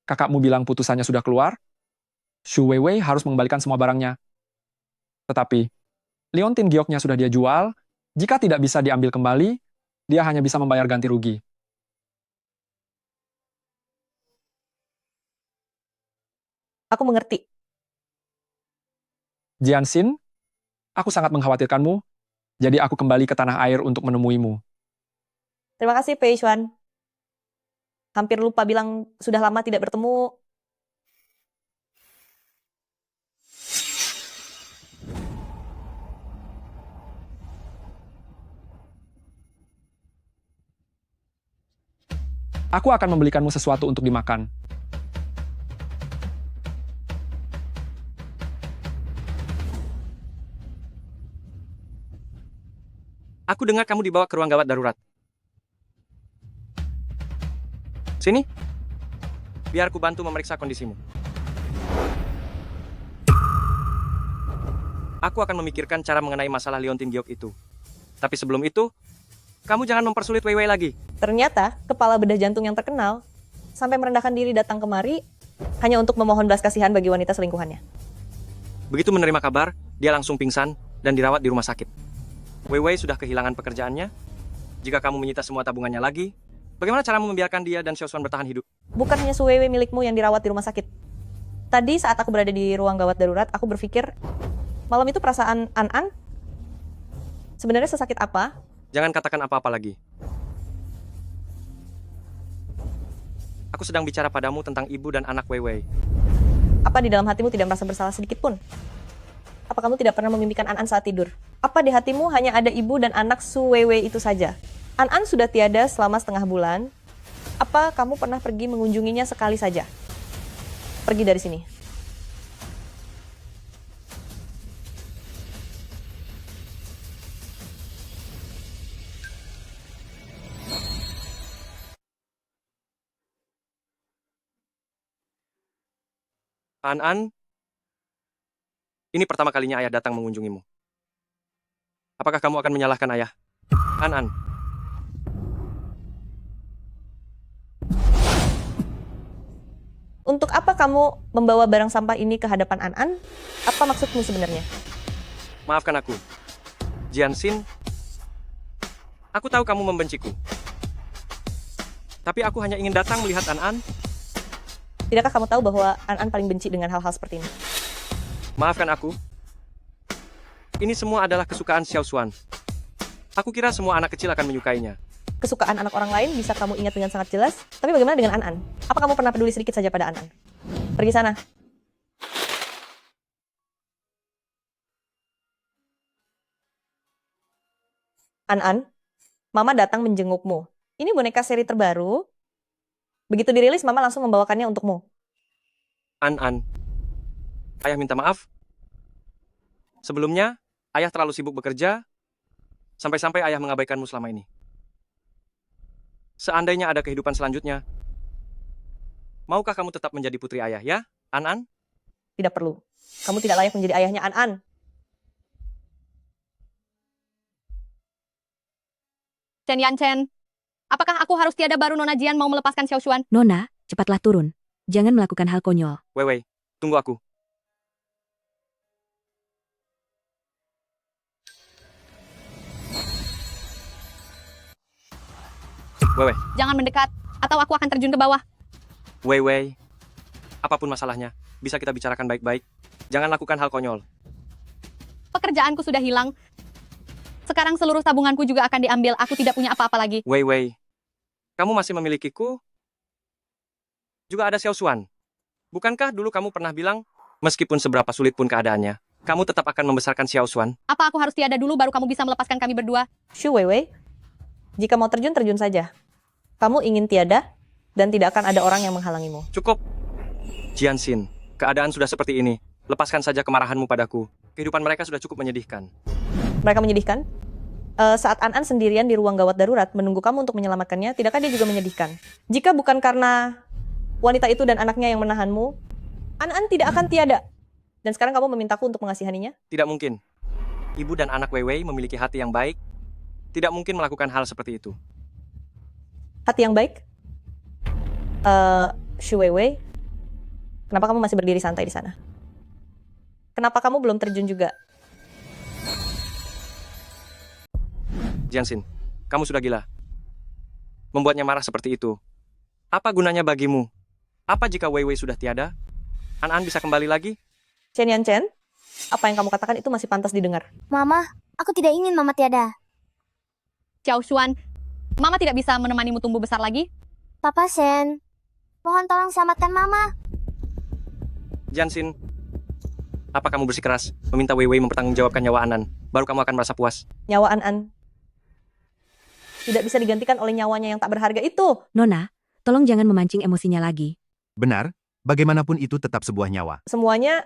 Kakakmu bilang putusannya sudah keluar, Shu Weiwei harus mengembalikan semua barangnya. Tetapi, Leontin gioknya sudah dia jual, jika tidak bisa diambil kembali, dia hanya bisa membayar ganti rugi. Aku mengerti. Jianxin, aku sangat mengkhawatirkanmu, jadi aku kembali ke tanah air untuk menemuimu. Terima kasih, Pei Xuan. Hampir lupa bilang sudah lama tidak bertemu. Aku akan membelikanmu sesuatu untuk dimakan. Aku dengar kamu dibawa ke ruang gawat darurat. Sini. Biar ku bantu memeriksa kondisimu. Aku akan memikirkan cara mengenai masalah Leontin Giok itu. Tapi sebelum itu, kamu jangan mempersulit Wei Wei lagi. Ternyata, kepala bedah jantung yang terkenal sampai merendahkan diri datang kemari hanya untuk memohon belas kasihan bagi wanita selingkuhannya. Begitu menerima kabar, dia langsung pingsan dan dirawat di rumah sakit. Wei Wei sudah kehilangan pekerjaannya. Jika kamu menyita semua tabungannya lagi, bagaimana caramu membiarkan dia dan Xiao Xuan bertahan hidup? Bukan hanya Su Weiwei milikmu yang dirawat di rumah sakit. Tadi saat aku berada di ruang gawat darurat, aku berpikir, malam itu perasaan An-An sebenarnya sesakit apa? Jangan katakan apa-apa lagi. Aku sedang bicara padamu tentang ibu dan anak Wei Wei. Apa di dalam hatimu tidak merasa bersalah sedikit pun? Apa kamu tidak pernah memimpikan An-An saat tidur? Apa di hatimu hanya ada ibu dan anak Su Weiwei itu saja? An-An sudah tiada selama setengah bulan. Apa kamu pernah pergi mengunjunginya sekali saja? Pergi dari sini. An-An, ini pertama kalinya ayah datang mengunjungimu. Apakah kamu akan menyalahkan ayah? An-An. Untuk apa kamu membawa barang sampah ini ke hadapan An-An? Apa maksudmu sebenarnya? Maafkan aku. Jianxin, aku tahu kamu membenciku. Tapi aku hanya ingin datang melihat An-An. Tidakkah kamu tahu bahwa An-An paling benci dengan hal-hal seperti ini? Maafkan aku. Ini semua adalah kesukaan Xiao Xuan. Aku kira semua anak kecil akan menyukainya. Kesukaan anak orang lain bisa kamu ingat dengan sangat jelas, tapi bagaimana dengan An-An? Apa kamu pernah peduli sedikit saja pada An-An? Pergi sana. An-An, Mama datang menjengukmu. Ini boneka seri terbaru. Begitu dirilis, Mama langsung membawakannya untukmu. An, ayah minta maaf. Sebelumnya, ayah terlalu sibuk bekerja, sampai-sampai ayah mengabaikanmu selama ini. Seandainya ada kehidupan selanjutnya, maukah kamu tetap menjadi putri ayah, ya, An? Tidak perlu. Kamu tidak layak menjadi ayahnya An. Chen Yanchen, apakah aku harus tiada baru Nona Jian mau melepaskan Xiao Xuan? Nona, cepatlah turun. Jangan melakukan hal konyol. Wei, tunggu aku. Wei, Jangan mendekat, atau aku akan terjun ke bawah. Wei, apapun masalahnya, bisa kita bicarakan baik-baik. Jangan lakukan hal konyol. Pekerjaanku sudah hilang. Sekarang seluruh tabunganku juga akan diambil. Aku tidak punya apa-apa lagi. Wei, kamu masih memilikiku? Juga ada Xiao Xuan. Bukankah dulu kamu pernah bilang, meskipun seberapa sulit pun keadaannya, kamu tetap akan membesarkan Xiao Xuan? Apa aku harus tiada dulu baru kamu bisa melepaskan kami berdua? Shu Wei, jika mau terjun, terjun saja. Kamu ingin tiada, dan tidak akan ada orang yang menghalangimu. Cukup. Jianxin, keadaan sudah seperti ini. Lepaskan saja kemarahanmu padaku. Kehidupan mereka sudah cukup menyedihkan. Mereka menyedihkan? Saat An sendirian di ruang gawat darurat menunggu kamu untuk menyelamatkannya, tidakkah dia juga menyedihkan? Jika bukan karena wanita itu dan anaknya yang menahanmu, An tidak akan tiada. Dan sekarang kamu memintaku untuk mengasihaninya? Tidak mungkin. Ibu dan anak Wei memiliki hati yang baik. Tidak mungkin melakukan hal seperti itu. Hati yang baik? Shu Wei, kenapa kamu masih berdiri santai di sana? Kenapa kamu belum terjun juga? Jianxin, kamu sudah gila. Membuatnya marah seperti itu. Apa gunanya bagimu? Apa jika Wei sudah tiada? An bisa kembali lagi? Chen Yanchen, apa yang kamu katakan itu masih pantas didengar. Mama, aku tidak ingin Mama tiada. Xiao Xuan, Mama tidak bisa menemanimu tumbuh besar lagi? Papa Shen, mohon tolong selamatkan Mama. Jianxin, apa kamu bersikeras meminta Wei mempertanggungjawabkan nyawa An, baru kamu akan merasa puas? Nyawa An tidak bisa digantikan oleh nyawanya yang tak berharga itu. Nona, tolong jangan memancing emosinya lagi. Benar, bagaimanapun itu tetap sebuah nyawa. Semuanya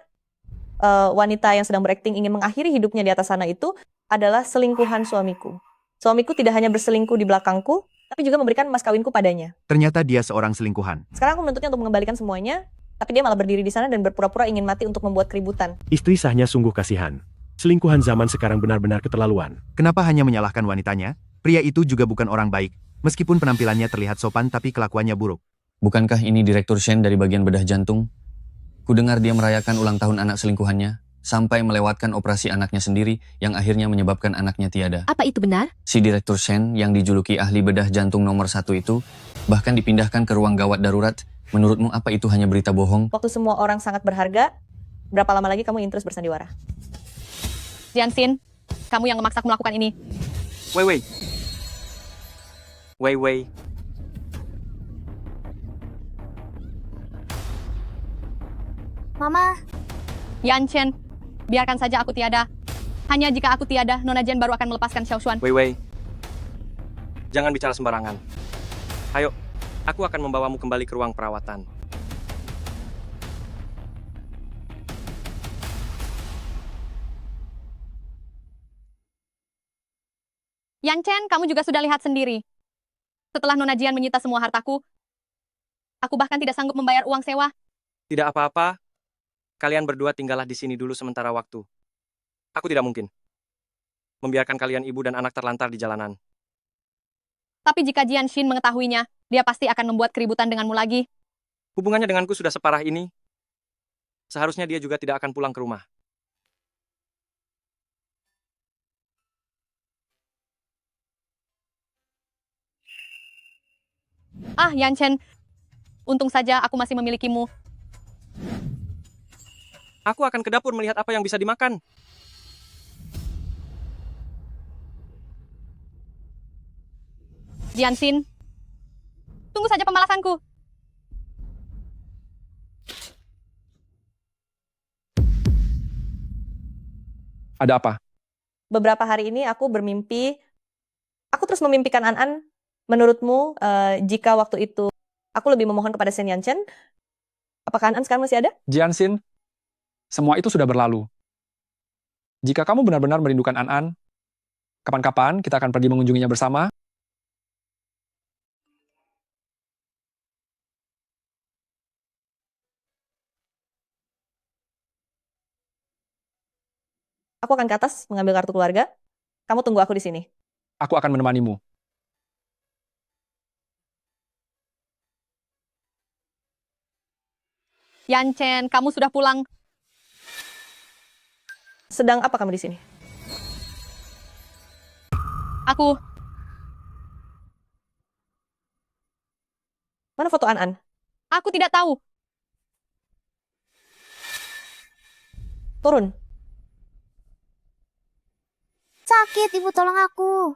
wanita yang sedang berakting ingin mengakhiri hidupnya di atas sana itu adalah selingkuhan suamiku. Suamiku tidak hanya berselingkuh di belakangku, tapi juga memberikan mas kawinku padanya. Ternyata dia seorang selingkuhan. Sekarang aku menuntutnya untuk mengembalikan semuanya, tapi dia malah berdiri di sana dan berpura-pura ingin mati untuk membuat keributan. Istri sahnya sungguh kasihan. Selingkuhan zaman sekarang benar-benar keterlaluan. Kenapa hanya menyalahkan wanitanya? Pria itu juga bukan orang baik. Meskipun penampilannya terlihat sopan tapi kelakuannya buruk. Bukankah ini Direktur Shen dari bagian bedah jantung? Kudengar dia merayakan ulang tahun anak selingkuhannya, sampai melewatkan operasi anaknya sendiri yang akhirnya menyebabkan anaknya tiada. Apa itu benar? Si Direktur Shen yang dijuluki ahli bedah jantung nomor 1 itu, bahkan dipindahkan ke ruang gawat darurat. Menurutmu apa itu hanya berita bohong? Waktu semua orang sangat berharga, berapa lama lagi kamu ingin terus bersandiwara? Jianxin, kamu yang memaksaku melakukan ini. Wei. Mama, Yanchen, biarkan saja aku tiada. Hanya jika aku tiada, Nona Jian baru akan melepaskan Xiao Xuan. Wei. Jangan bicara sembarangan. Ayo, aku akan membawamu kembali ke ruang perawatan. Yanchen, kamu juga sudah lihat sendiri. Setelah Nona Jian menyita semua hartaku, aku bahkan tidak sanggup membayar uang sewa. Tidak apa-apa. Kalian berdua tinggallah di sini dulu sementara waktu. Aku tidak mungkin membiarkan kalian ibu dan anak terlantar di jalanan. Tapi jika Jianxin mengetahuinya, dia pasti akan membuat keributan denganmu lagi. Hubungannya denganku sudah separah ini. Seharusnya dia juga tidak akan pulang ke rumah. Ah, Yanchen, untung saja aku masih memilikimu. Aku akan ke dapur melihat apa yang bisa dimakan. Jianxin, tunggu saja pembalasanku. Ada apa? Beberapa hari ini aku bermimpi, aku terus memimpikan An. Menurutmu, jika waktu itu Aku lebih memohon kepada Shen Yanchen. Apakah An sekarang masih ada? Jianxin, semua itu sudah berlalu. Jika kamu benar-benar merindukan An, kapan-kapan kita akan pergi mengunjunginya bersama. Aku akan ke atas mengambil kartu keluarga. Kamu tunggu aku di sini. Aku akan menemanimu. Yanchen, kamu sudah pulang. Sedang apa kamu di sini? Aku, Mana foto An? aku tidak tahu. Turun. Sakit, ibu tolong aku.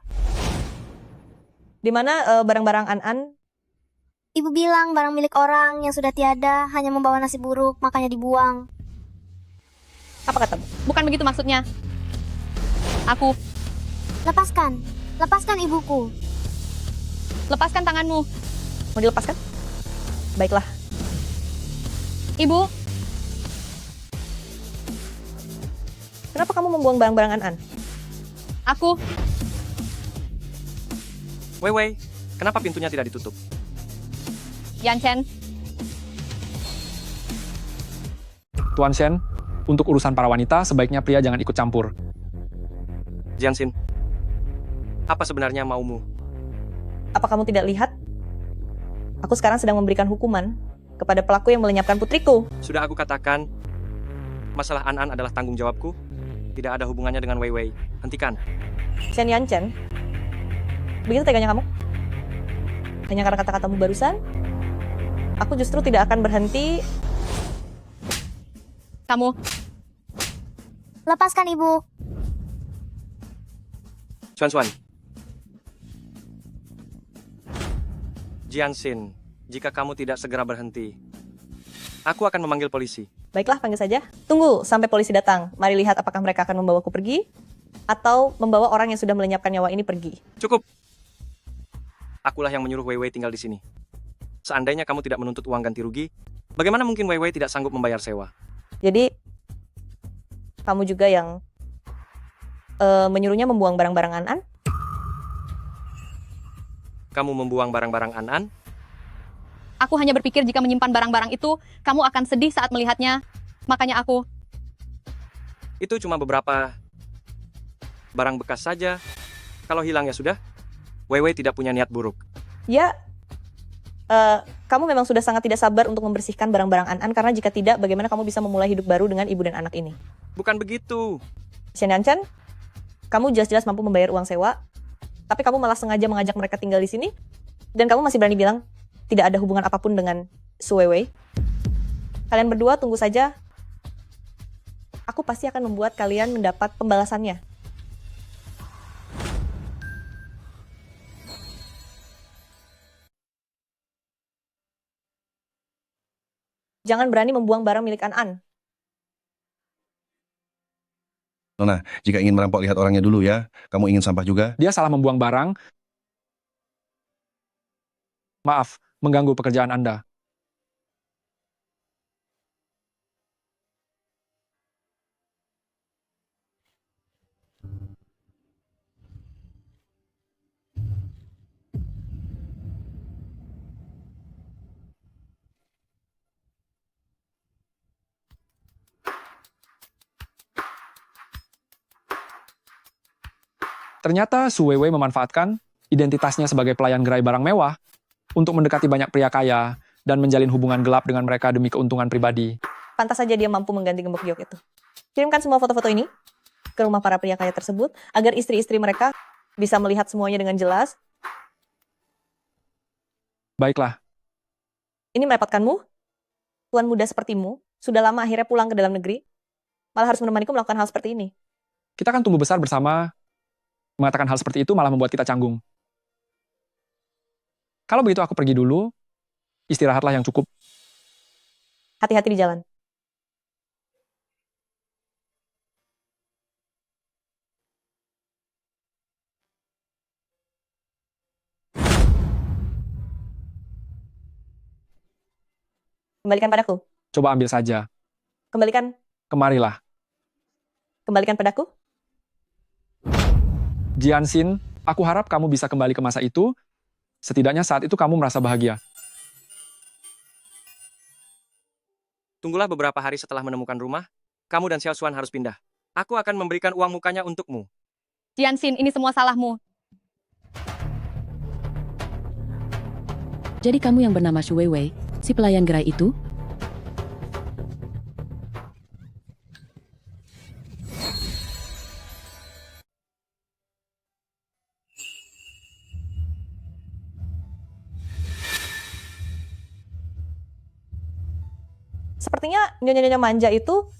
Di mana barang-barang An? Ibu bilang barang milik orang yang sudah tiada hanya membawa nasib buruk, makanya dibuang. Apa katamu? Bukan begitu maksudnya. Aku, Lepaskan, lepaskan ibuku. lepaskan tanganmu. Mau dilepaskan? Baiklah. Ibu, Kenapa kamu membuang barang-barang An? aku, Wei, kenapa pintunya tidak ditutup? Yanchen, Tuan Shen, untuk urusan para wanita, sebaiknya pria jangan ikut campur. Jianxin, apa sebenarnya maumu? Apa kamu tidak lihat? Aku sekarang sedang memberikan hukuman kepada pelaku yang melenyapkan putriku. Sudah aku katakan, masalah An adalah tanggung jawabku. Tidak ada hubungannya dengan Wei. Hentikan. Shen Yanchen, begitu teganya kamu? Hanya karena kata-katamu barusan? Aku justru tidak akan berhenti. kamu, Lepaskan ibu. Xuan. Jianxin, jika kamu tidak segera berhenti, aku akan memanggil polisi. Baiklah, panggil saja. Tunggu sampai polisi datang. Mari lihat apakah mereka akan membawaku pergi atau membawa orang yang sudah melenyapkan nyawa ini pergi. Cukup. Akulah yang menyuruh Wei tinggal di sini. Seandainya kamu tidak menuntut uang ganti rugi, bagaimana mungkin Wei tidak sanggup membayar sewa? Jadi, kamu juga yang menyuruhnya membuang barang-barang An? Kamu membuang barang-barang An? aku hanya berpikir jika menyimpan barang-barang itu, kamu akan sedih saat melihatnya. Makanya aku, Itu cuma beberapa barang bekas saja. Kalau hilang ya sudah. Wei tidak punya niat buruk. Ya, kamu memang sudah sangat tidak sabar untuk membersihkan barang-barang An karena jika tidak, bagaimana kamu bisa memulai hidup baru dengan ibu dan anak ini? Bukan begitu. Shen Yanchen, kamu jelas-jelas mampu membayar uang sewa, tapi kamu malah sengaja mengajak mereka tinggal di sini, dan kamu masih berani bilang tidak ada hubungan apapun dengan Su Wei. Kalian berdua tunggu saja. Aku pasti akan membuat kalian mendapat pembalasannya. Jangan berani membuang barang milik An. Nona, jika ingin merampok lihat orangnya dulu ya. Kamu ingin sampah juga? Dia salah membuang barang. Maaf, mengganggu pekerjaan Anda. Ternyata Su Weiwei memanfaatkan identitasnya sebagai pelayan gerai barang mewah untuk mendekati banyak pria kaya dan menjalin hubungan gelap dengan mereka demi keuntungan pribadi. Pantas saja dia mampu mengganti gembok giok itu. Kirimkan semua foto-foto ini ke rumah para pria kaya tersebut agar istri-istri mereka bisa melihat semuanya dengan jelas. Baiklah. Ini merepotkanmu? Tuan muda sepertimu sudah lama akhirnya pulang ke dalam negeri, malah harus menemaniku melakukan hal seperti ini. Kita kan tumbuh besar bersama. Mengatakan hal seperti itu malah membuat kita canggung. Kalau begitu aku pergi dulu, istirahatlah yang cukup. Hati-hati di jalan. Kembalikan padaku. Coba ambil saja. Kembalikan. Kemarilah. Kembalikan padaku. Jianxin, aku harap kamu bisa kembali ke masa itu. Setidaknya saat itu kamu merasa bahagia. Tunggulah beberapa hari setelah menemukan rumah, kamu dan Xiao Xuan harus pindah. Aku akan memberikan uang mukanya untukmu. Jianxin, ini semua salahmu. Jadi kamu yang bernama Shu Weiwei, si pelayan gerai itu? Sepertinya nyonya-nyonya manja itu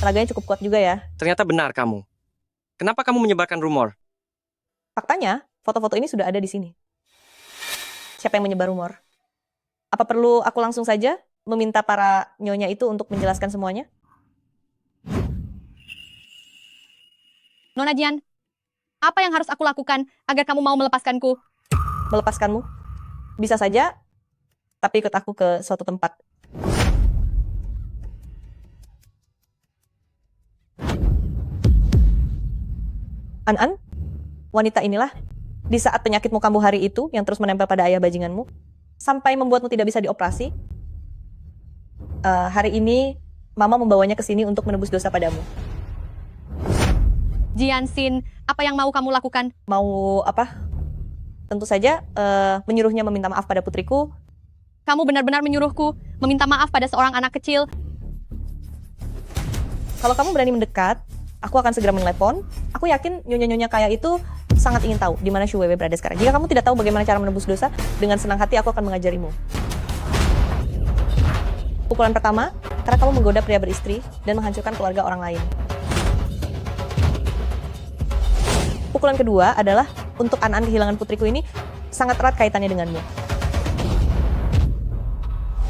tenaganya cukup kuat juga ya. Ternyata benar kamu. Kenapa kamu menyebarkan rumor? Faktanya, foto-foto ini sudah ada di sini. Siapa yang menyebar rumor? Apa perlu aku langsung saja meminta para nyonya itu untuk menjelaskan semuanya? Nona Jian, apa yang harus aku lakukan agar kamu mau melepaskanku? Melepaskanmu? Bisa saja, tapi ikut aku ke suatu tempat. An-an, wanita inilah, di saat penyakitmu kambuh hari itu, yang terus menempel pada ayah bajinganmu, sampai membuatmu tidak bisa dioperasi, hari ini, Mama membawanya ke sini untuk menebus dosa padamu. Jianxin, apa yang mau kamu lakukan? Mau apa? Tentu saja, menyuruhnya meminta maaf pada putriku. Kamu benar-benar menyuruhku meminta maaf pada seorang anak kecil. Kalau kamu berani mendekat, aku akan segera menelepon. Aku yakin nyonya-nyonya kaya itu sangat ingin tahu di mana Shu Weiwei berada sekarang. Jika kamu tidak tahu bagaimana cara menebus dosa, dengan senang hati aku akan mengajarimu. Pukulan pertama, karena kamu menggoda pria beristri dan menghancurkan keluarga orang lain. Pukulan kedua adalah untuk An-an kehilangan putriku ini sangat erat kaitannya denganmu.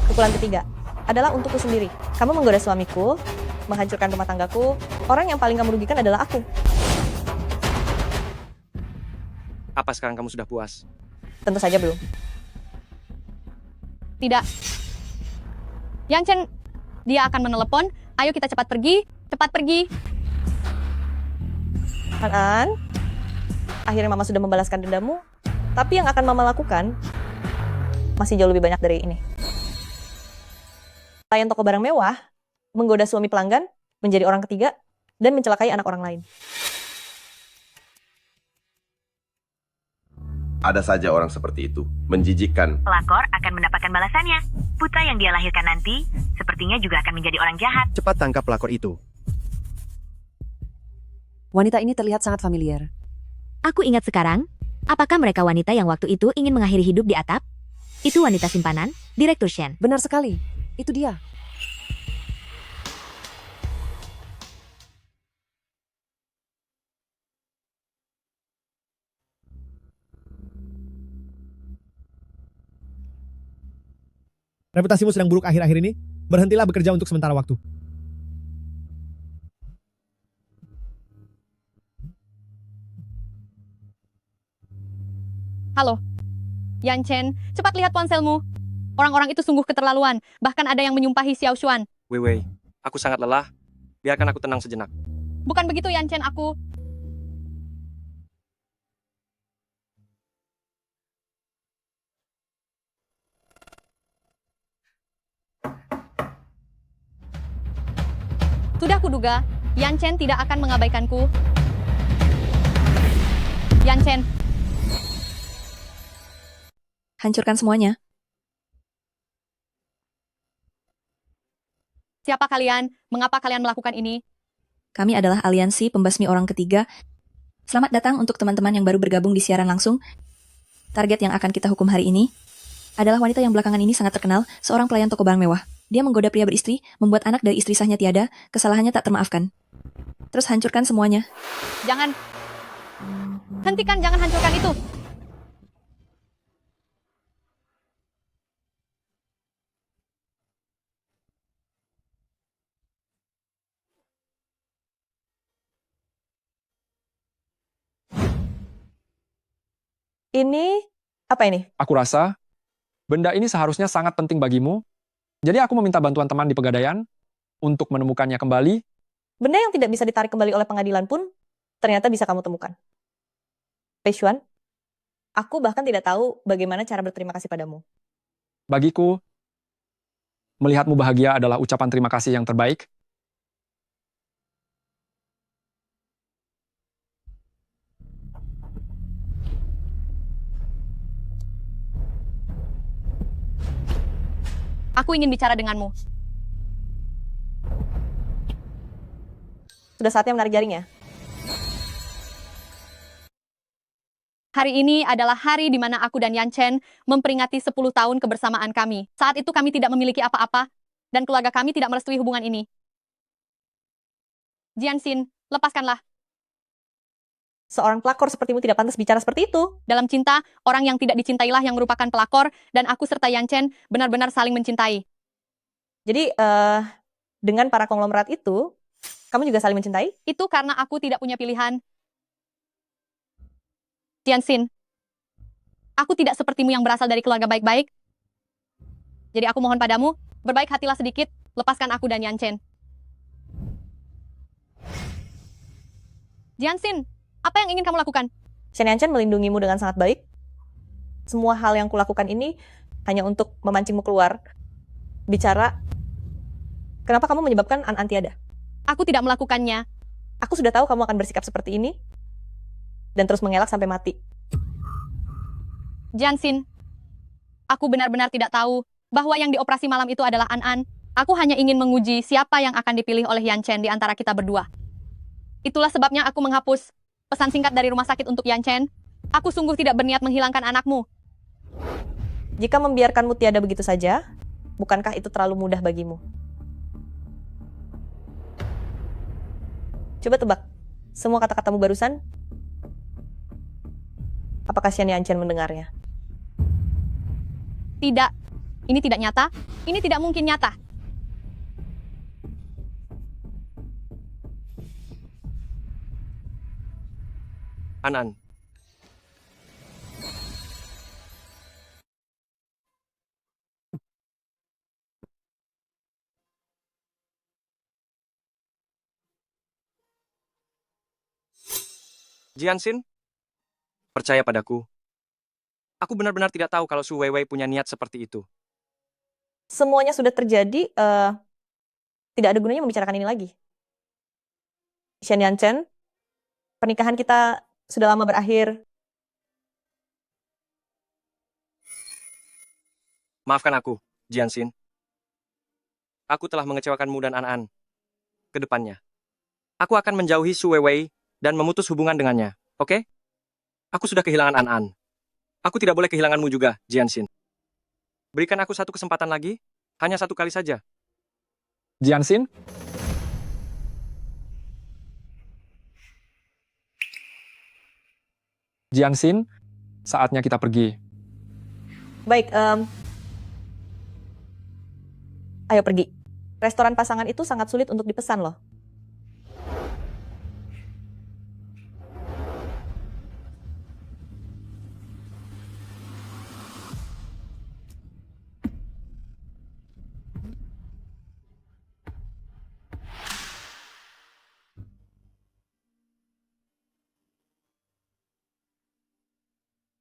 Pukulan ketiga adalah untukku sendiri. Kamu menggoda suamiku, menghancurkan rumah tanggaku. Orang yang paling kamu rugikan adalah aku. Apa sekarang kamu sudah puas? Tentu saja belum. Tidak. Yang Chen, dia akan menelepon. Ayo kita cepat pergi, cepat pergi. An-an, akhirnya Mama sudah membalaskan dendamu. Tapi yang akan Mama lakukan masih jauh lebih banyak dari ini. Pelayan toko barang mewah menggoda suami pelanggan, menjadi orang ketiga, dan mencelakai anak orang lain. Ada saja orang seperti itu, menjijikkan. Pelakor akan mendapatkan balasannya. Putra yang dia lahirkan nanti, sepertinya juga akan menjadi orang jahat. Cepat tangkap pelakor itu. Wanita ini terlihat sangat familiar. Aku ingat sekarang, apakah mereka wanita yang waktu itu ingin mengakhiri hidup di atap? Itu wanita simpanan, Direktur Shen. Benar sekali, itu dia. Reputasimu sedang buruk akhir-akhir ini. Berhentilah bekerja untuk sementara waktu. Halo. Yan Chen, cepat lihat ponselmu. Orang-orang itu sungguh keterlaluan. Bahkan ada yang menyumpahi Xiao Xuan. Weiwei, aku sangat lelah. Biarkan aku tenang sejenak. Bukan begitu Yan Chen, aku... Sudah kuduga, Yan Chen tidak akan mengabaikanku. Yan Chen. Hancurkan semuanya. Siapa kalian? Mengapa kalian melakukan ini? Kami adalah aliansi pembasmi orang ketiga. Selamat datang untuk teman-teman yang baru bergabung di siaran langsung. Target yang akan kita hukum hari ini adalah wanita yang belakangan ini sangat terkenal, seorang pelayan toko barang mewah. Dia menggoda pria beristri, membuat anak dari istri sahnya tiada, kesalahannya tak termaafkan. Terus hancurkan semuanya. Jangan. Hentikan, jangan hancurkan itu. Ini, apa ini? Aku rasa, benda ini seharusnya sangat penting bagimu, Jadi aku meminta bantuan teman di Pegadaian untuk menemukannya kembali. Benda yang tidak bisa ditarik kembali oleh pengadilan pun ternyata bisa kamu temukan. Pei Xuan, aku bahkan tidak tahu bagaimana cara berterima kasih padamu. Bagiku, melihatmu bahagia adalah ucapan terima kasih yang terbaik. Aku ingin bicara denganmu. Sudah saatnya menarik jaringnya. Hari ini adalah hari di mana aku dan Yan Chen memperingati 10 tahun kebersamaan kami. Saat itu kami tidak memiliki apa-apa, dan keluarga kami tidak merestui hubungan ini. Jianxin, lepaskanlah. Seorang pelakor sepertimu tidak pantas bicara seperti itu. Dalam cinta, orang yang tidak dicintailah yang merupakan pelakor, dan aku serta Yan Chen benar-benar saling mencintai. Jadi, dengan para konglomerat itu, kamu juga saling mencintai? Itu karena aku tidak punya pilihan. Jianxin, aku tidak sepertimu yang berasal dari keluarga baik-baik. Jadi aku mohon padamu, berbaik hatilah sedikit, lepaskan aku dan Yan Chen. Jianxin, apa yang ingin kamu lakukan? Shen Yan Chen melindungimu dengan sangat baik. Semua hal yang kulakukan ini hanya untuk memancingmu keluar. Bicara, kenapa kamu menyebabkan An tiada? Aku tidak melakukannya. Aku sudah tahu kamu akan bersikap seperti ini, dan terus mengelak sampai mati. Jianxin, aku benar-benar tidak tahu bahwa yang dioperasi malam itu adalah An. Aku hanya ingin menguji siapa yang akan dipilih oleh Yan Chen di antara kita berdua. Itulah sebabnya aku menghapus pesan singkat dari rumah sakit untuk Yan Chen. Aku sungguh tidak berniat menghilangkan anakmu. Jika membiarkanmu tiada begitu saja, bukankah itu terlalu mudah bagimu? Coba tebak, semua kata-katamu barusan, apakah Shen Yan Chen mendengarnya? Tidak, ini tidak nyata. Ini tidak mungkin nyata. An. Jianxin, percaya padaku. Aku benar-benar tidak tahu kalau Su Weiwei punya niat seperti itu. Semuanya sudah terjadi, tidak ada gunanya membicarakan ini lagi. Shen Yan Chen, pernikahan kita sudah lama berakhir. Maafkan aku, Jianxin. Aku telah mengecewakanmu dan An. Ke depannya, aku akan menjauhi Su Weiwei dan memutus hubungan dengannya, oke? Aku sudah kehilangan An. Aku tidak boleh kehilanganmu juga, Jianxin. Berikan aku satu kesempatan lagi, hanya satu kali saja. Jianxin? Jianxin, saatnya kita pergi. Baik, ayo pergi. Restoran pasangan itu sangat sulit untuk dipesan loh.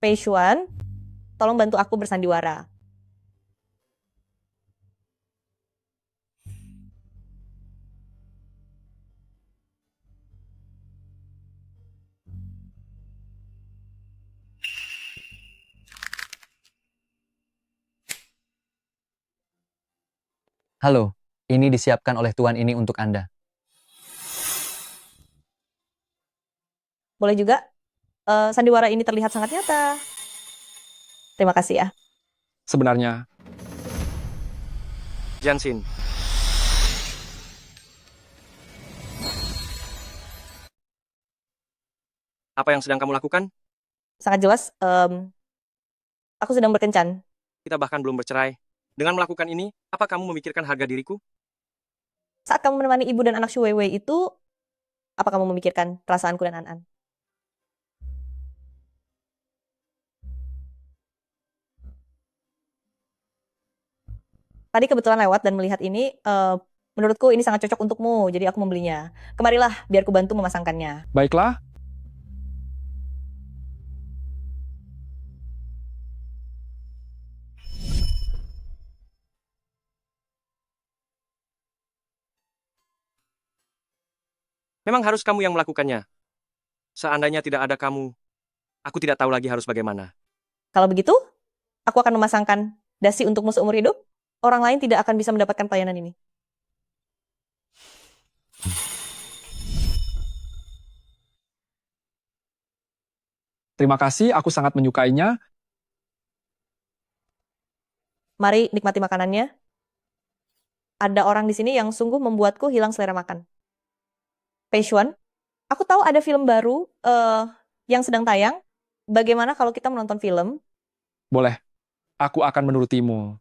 Pei Xuan, tolong bantu aku bersandiwara. Halo, ini disiapkan oleh tuan ini untuk Anda. Boleh juga? Sandiwara ini terlihat sangat nyata. Terima kasih ya. Sebenarnya, Jianxin. Apa yang sedang kamu lakukan? Sangat jelas, aku sedang berkencan. Kita bahkan belum bercerai. Dengan melakukan ini, apa kamu memikirkan harga diriku? Saat kamu menemani ibu dan anak Su Weiwei itu, apa kamu memikirkan perasaanku dan An? Tadi kebetulan lewat dan melihat ini, menurutku ini sangat cocok untukmu, jadi aku membelinya. Kemarilah, biar ku bantu memasangkannya. Baiklah, Memang harus kamu yang melakukannya. Seandainya tidak ada kamu, aku tidak tahu lagi harus bagaimana. Kalau begitu, aku akan memasangkan dasi untukmu seumur hidup. Orang lain tidak akan bisa mendapatkan pelayanan ini. terima kasih, aku sangat menyukainya. Mari nikmati makanannya. Ada orang di sini yang sungguh membuatku hilang selera makan. Peishuan, aku tahu ada film baru yang sedang tayang. Bagaimana kalau kita menonton film? Boleh, aku akan menurutimu.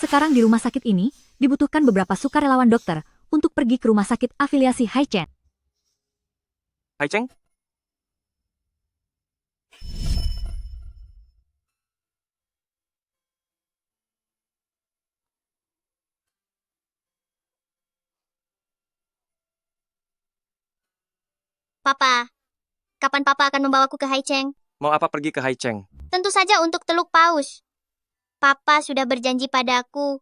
Sekarang di rumah sakit ini, dibutuhkan beberapa sukarelawan dokter untuk pergi ke rumah sakit afiliasi Haichen. Hai Cheng, Papa, kapan Papa akan membawaku ke Haicheng? mau apa pergi ke Hai Cheng? Tentu saja untuk teluk paus. Papa sudah berjanji padaku.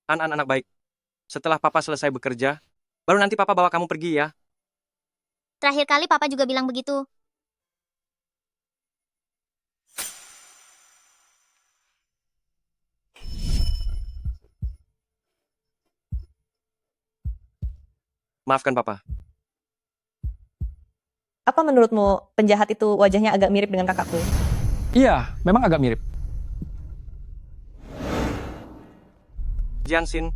Anak baik. Setelah Papa selesai bekerja, baru nanti Papa bawa kamu pergi ya. Terakhir kali Papa juga bilang begitu. Maafkan Papa. Apa menurutmu penjahat itu wajahnya agak mirip dengan kakakku? Iya, memang agak mirip. Jianxin,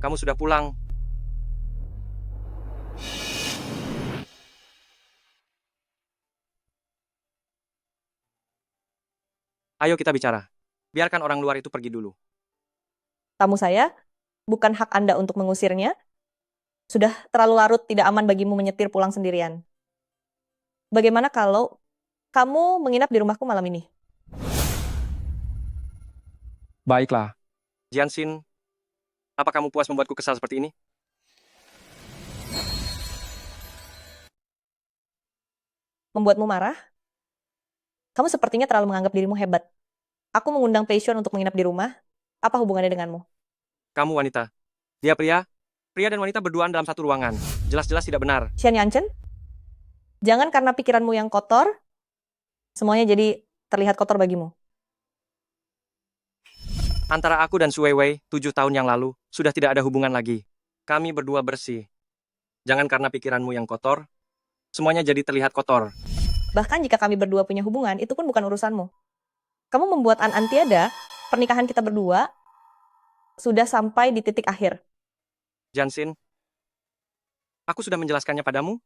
kamu sudah pulang. Ayo kita bicara. Biarkan orang luar itu pergi dulu. Tamu saya, bukan hak Anda untuk mengusirnya. Sudah terlalu larut, tidak aman bagimu menyetir pulang sendirian. Bagaimana kalau kamu menginap di rumahku malam ini? Baiklah. Jianxin, apa kamu puas membuatku kesal seperti ini? Membuatmu marah? Kamu sepertinya terlalu menganggap dirimu hebat. Aku mengundang Peishuan untuk menginap di rumah. Apa hubungannya denganmu? Kamu wanita. Dia pria. Pria dan wanita berduaan dalam satu ruangan. Jelas-jelas tidak benar. Xian Yanchen, jangan karena pikiranmu yang kotor, semuanya jadi terlihat kotor bagimu. Antara aku dan Su Weiwei 7 tahun yang lalu, sudah tidak ada hubungan lagi. Kami berdua bersih. Jangan karena pikiranmu yang kotor, semuanya jadi terlihat kotor. Bahkan jika kami berdua punya hubungan, itu pun bukan urusanmu. Kamu membuat An tiada, pernikahan kita berdua sudah sampai di titik akhir. Jianxin, aku sudah menjelaskannya padamu.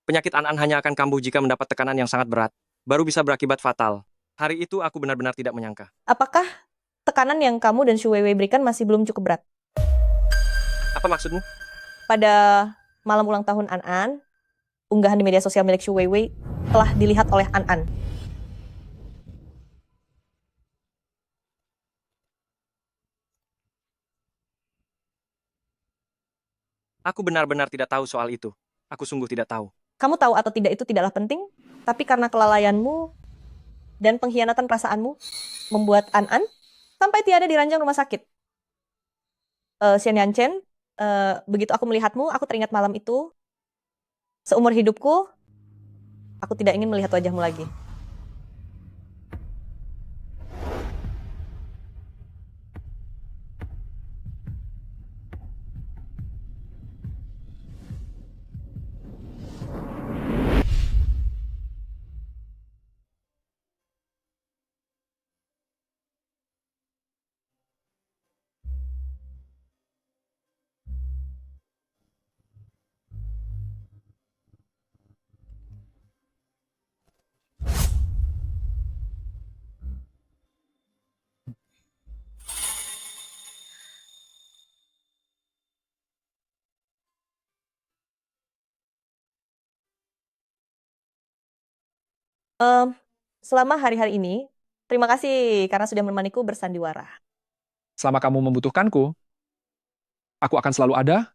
Penyakit An hanya akan kambuh jika mendapat tekanan yang sangat berat. Baru bisa berakibat fatal. Hari itu aku benar-benar tidak menyangka. Apakah tekanan yang kamu dan Su Weiwei berikan masih belum cukup berat? Apa maksudmu? Pada malam ulang tahun An, unggahan di media sosial milik Su Weiwei telah dilihat oleh An. Aku benar-benar tidak tahu soal itu. Aku sungguh tidak tahu. Kamu tahu atau tidak itu tidaklah penting, tapi karena kelalaianmu dan pengkhianatan perasaanmu membuat An sampai tiada di ranjang rumah sakit. Xian Yanchen, begitu aku melihatmu, aku teringat malam itu. Seumur hidupku, aku tidak ingin melihat wajahmu lagi. Selama hari-hari ini, terima kasih karena sudah menemaniku bersandiwara. Selama kamu membutuhkanku, aku akan selalu ada.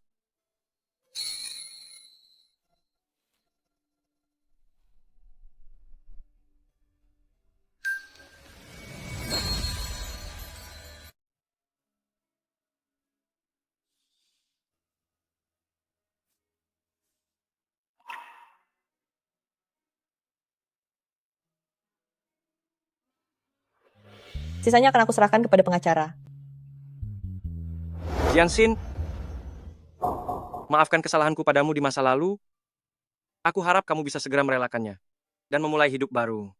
Sisanya akan aku serahkan kepada pengacara. Jianxin, maafkan kesalahanku padamu di masa lalu. Aku harap kamu bisa segera merelakannya dan memulai hidup baru.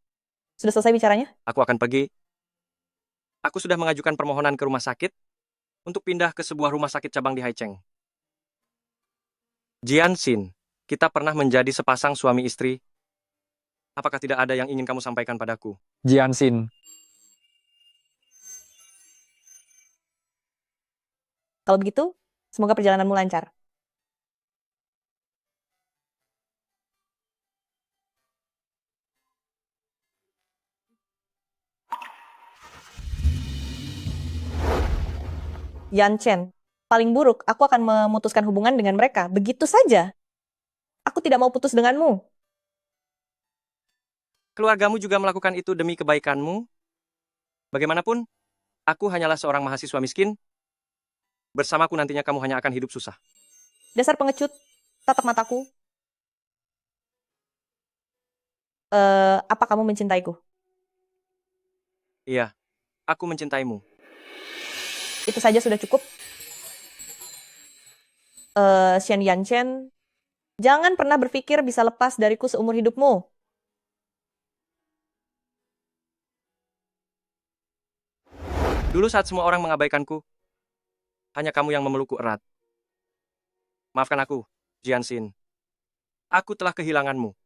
Sudah selesai bicaranya? Aku akan pergi. Aku sudah mengajukan permohonan ke rumah sakit untuk pindah ke sebuah rumah sakit cabang di Haicheng. Jianxin, kita pernah menjadi sepasang suami istri. Apakah tidak ada yang ingin kamu sampaikan padaku? Jianxin, Kalau begitu, semoga perjalananmu lancar. Yan Chen, paling buruk aku akan memutuskan hubungan dengan mereka. Begitu saja. Aku tidak mau putus denganmu. Keluargamu juga melakukan itu demi kebaikanmu. Bagaimanapun, aku hanyalah seorang mahasiswa miskin. Bersamaku nantinya kamu hanya akan hidup susah. Dasar pengecut, tatap mataku. Apa kamu mencintaiku? Iya, aku mencintaimu. Itu saja sudah cukup. Xian Yanchen, jangan pernah berpikir bisa lepas dariku seumur hidupmu. Dulu saat semua orang mengabaikanku, hanya kamu yang memelukku erat. Maafkan aku, Jianxin. Aku telah kehilanganmu.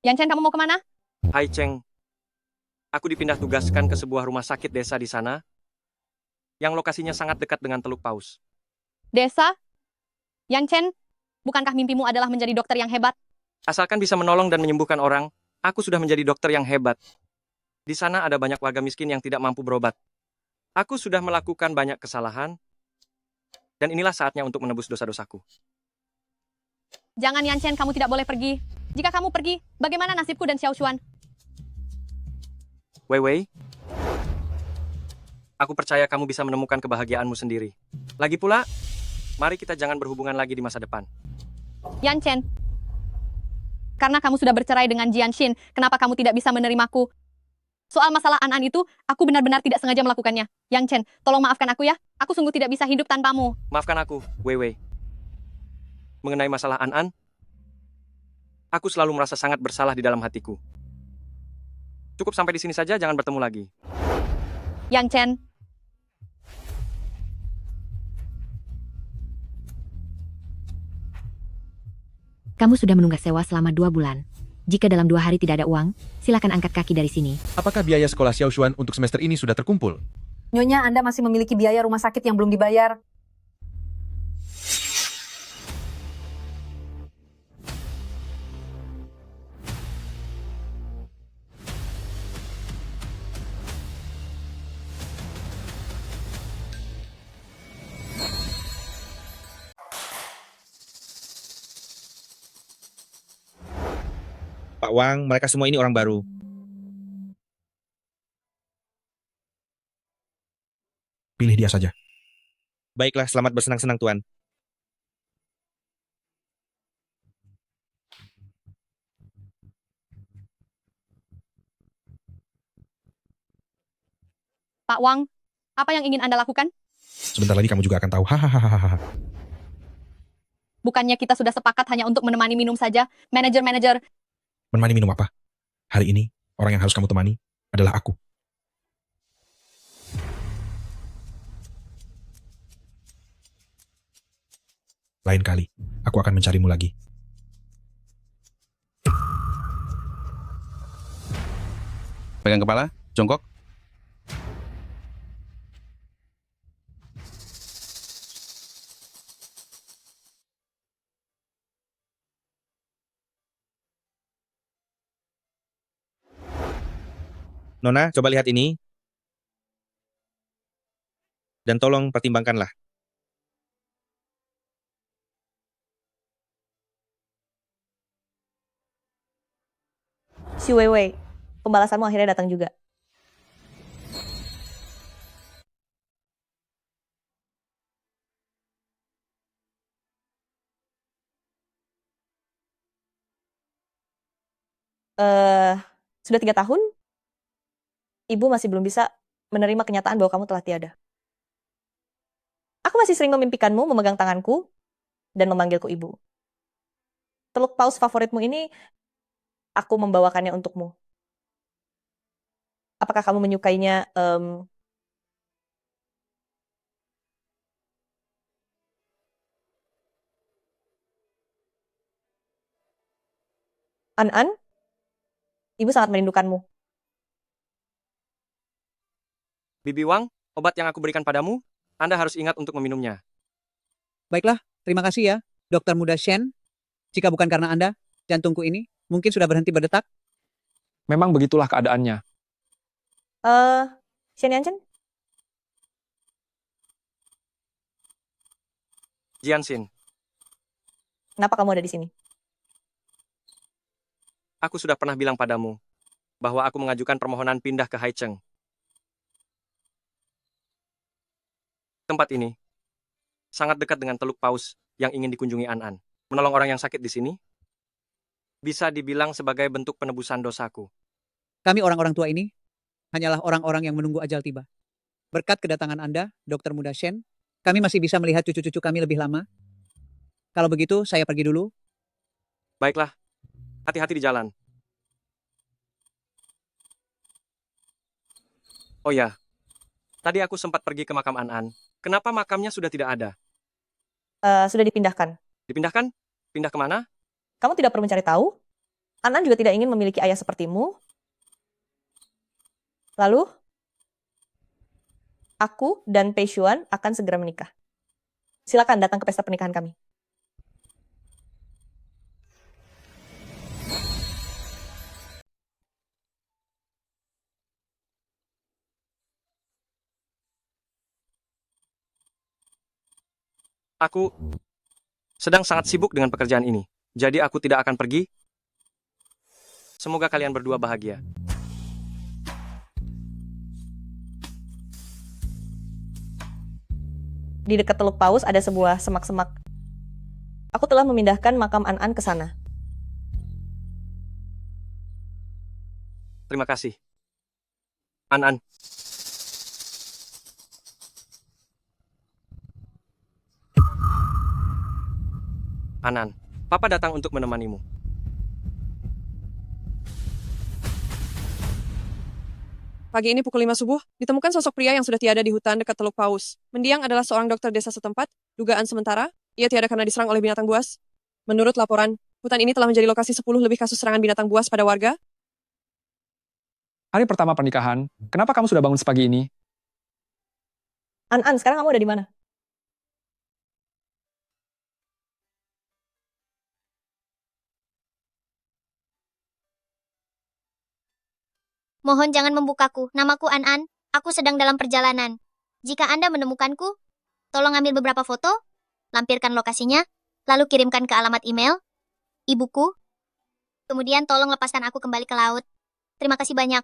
Yanchen, kamu mau kemana? Haicheng, aku dipindah tugaskan ke sebuah rumah sakit desa di sana, yang lokasinya sangat dekat dengan Teluk Paus. Desa? Yanchen, bukankah mimpimu adalah menjadi dokter yang hebat? Asalkan bisa menolong dan menyembuhkan orang, aku sudah menjadi dokter yang hebat. Di sana ada banyak warga miskin yang tidak mampu berobat. Aku sudah melakukan banyak kesalahan, dan inilah saatnya untuk menebus dosa-dosaku. Jangan Yanchen, kamu tidak boleh pergi. Jika kamu pergi, bagaimana nasibku dan Xiao Xuan? Wei Wei, aku percaya kamu bisa menemukan kebahagiaanmu sendiri. Lagi pula, mari kita jangan berhubungan lagi di masa depan. Yanchen, karena kamu sudah bercerai dengan Jianxin, kenapa kamu tidak bisa menerimaku? Soal masalah An-An itu, aku benar-benar tidak sengaja melakukannya. Yanchen, tolong maafkan aku ya. Aku sungguh tidak bisa hidup tanpamu. Maafkan aku, Wei Wei. Mengenai masalah An-An, aku selalu merasa sangat bersalah di dalam hatiku. Cukup sampai di sini saja, jangan bertemu lagi. Yanchen, Kamu sudah menunggak sewa selama 2 bulan. Jika dalam 2 hari tidak ada uang, silakan angkat kaki dari sini. Apakah biaya sekolah Xiao Xuan untuk semester ini sudah terkumpul? Nyonya, Anda masih memiliki biaya rumah sakit yang belum dibayar. Pak Wang, mereka semua ini orang baru. Pilih dia saja. Baiklah, selamat bersenang-senang, Tuan. Pak Wang, apa yang ingin Anda lakukan? Sebentar lagi kamu juga akan tahu. Hahaha. Bukannya kita sudah sepakat hanya untuk menemani minum saja, manajer-manajer. Menemani minum apa? Hari ini, orang yang harus kamu temani adalah aku. Lain kali, aku akan mencarimu lagi. Pegang kepala, jongkok. Nona, coba lihat ini. Dan tolong pertimbangkanlah. Si Weiwei, pembalasanmu akhirnya datang juga. Sudah 3 tahun, ibu masih belum bisa menerima kenyataan bahwa kamu telah tiada. Aku masih sering memimpikanmu memegang tanganku dan memanggilku ibu. Teluk paus favoritmu ini, aku membawakannya untukmu. Apakah kamu menyukainya? An-an, ibu sangat merindukanmu. Bibi Wang, obat yang aku berikan padamu, Anda harus ingat untuk meminumnya. Baiklah, terima kasih ya, Dokter Muda Shen. Jika bukan karena Anda, jantungku ini mungkin sudah berhenti berdetak. Memang begitulah keadaannya. Shen Yanchen? Jianxin, Kenapa kamu ada di sini? aku sudah pernah bilang padamu bahwa aku mengajukan permohonan pindah ke Haicheng. Tempat ini sangat dekat dengan Teluk Paus yang ingin dikunjungi An-an. Menolong orang yang sakit di sini bisa dibilang sebagai bentuk penebusan dosaku. Kami orang-orang tua ini hanyalah orang-orang yang menunggu ajal tiba. Berkat kedatangan Anda, Dokter Muda Shen, kami masih bisa melihat cucu-cucu kami lebih lama. Kalau begitu, saya pergi dulu. Baiklah, hati-hati di jalan. Oh ya, tadi aku sempat pergi ke makam An-an. Kenapa makamnya sudah tidak ada? Sudah dipindahkan. Dipindahkan? Pindah kemana? Kamu tidak perlu mencari tahu. An-an juga tidak ingin memiliki ayah sepertimu. Lalu, aku dan Pei Xuan akan segera menikah. Silakan datang ke pesta pernikahan kami. Aku sedang sangat sibuk dengan pekerjaan ini. Jadi aku tidak akan pergi. Semoga kalian berdua bahagia. Di dekat Teluk Paus ada sebuah semak-semak. Aku telah memindahkan makam An-an ke sana. Terima kasih. An-an. An-an, Papa datang untuk menemanimu. Pagi ini pukul 5 subuh, ditemukan sosok pria yang sudah tiada di hutan dekat Teluk Paus. Mendiang adalah seorang dokter desa setempat. Dugaan sementara, ia tiada karena diserang oleh binatang buas. Menurut laporan, hutan ini telah menjadi lokasi 10 lebih kasus serangan binatang buas pada warga. Hari pertama pernikahan, kenapa kamu sudah bangun sepagi ini? An-an, sekarang kamu ada di mana? Mohon jangan membukaku. Namaku An-an. Aku sedang dalam perjalanan. Jika Anda menemukanku, tolong ambil beberapa foto, lampirkan lokasinya, lalu kirimkan ke alamat email ibuku. Kemudian tolong lepaskan aku kembali ke laut. Terima kasih banyak.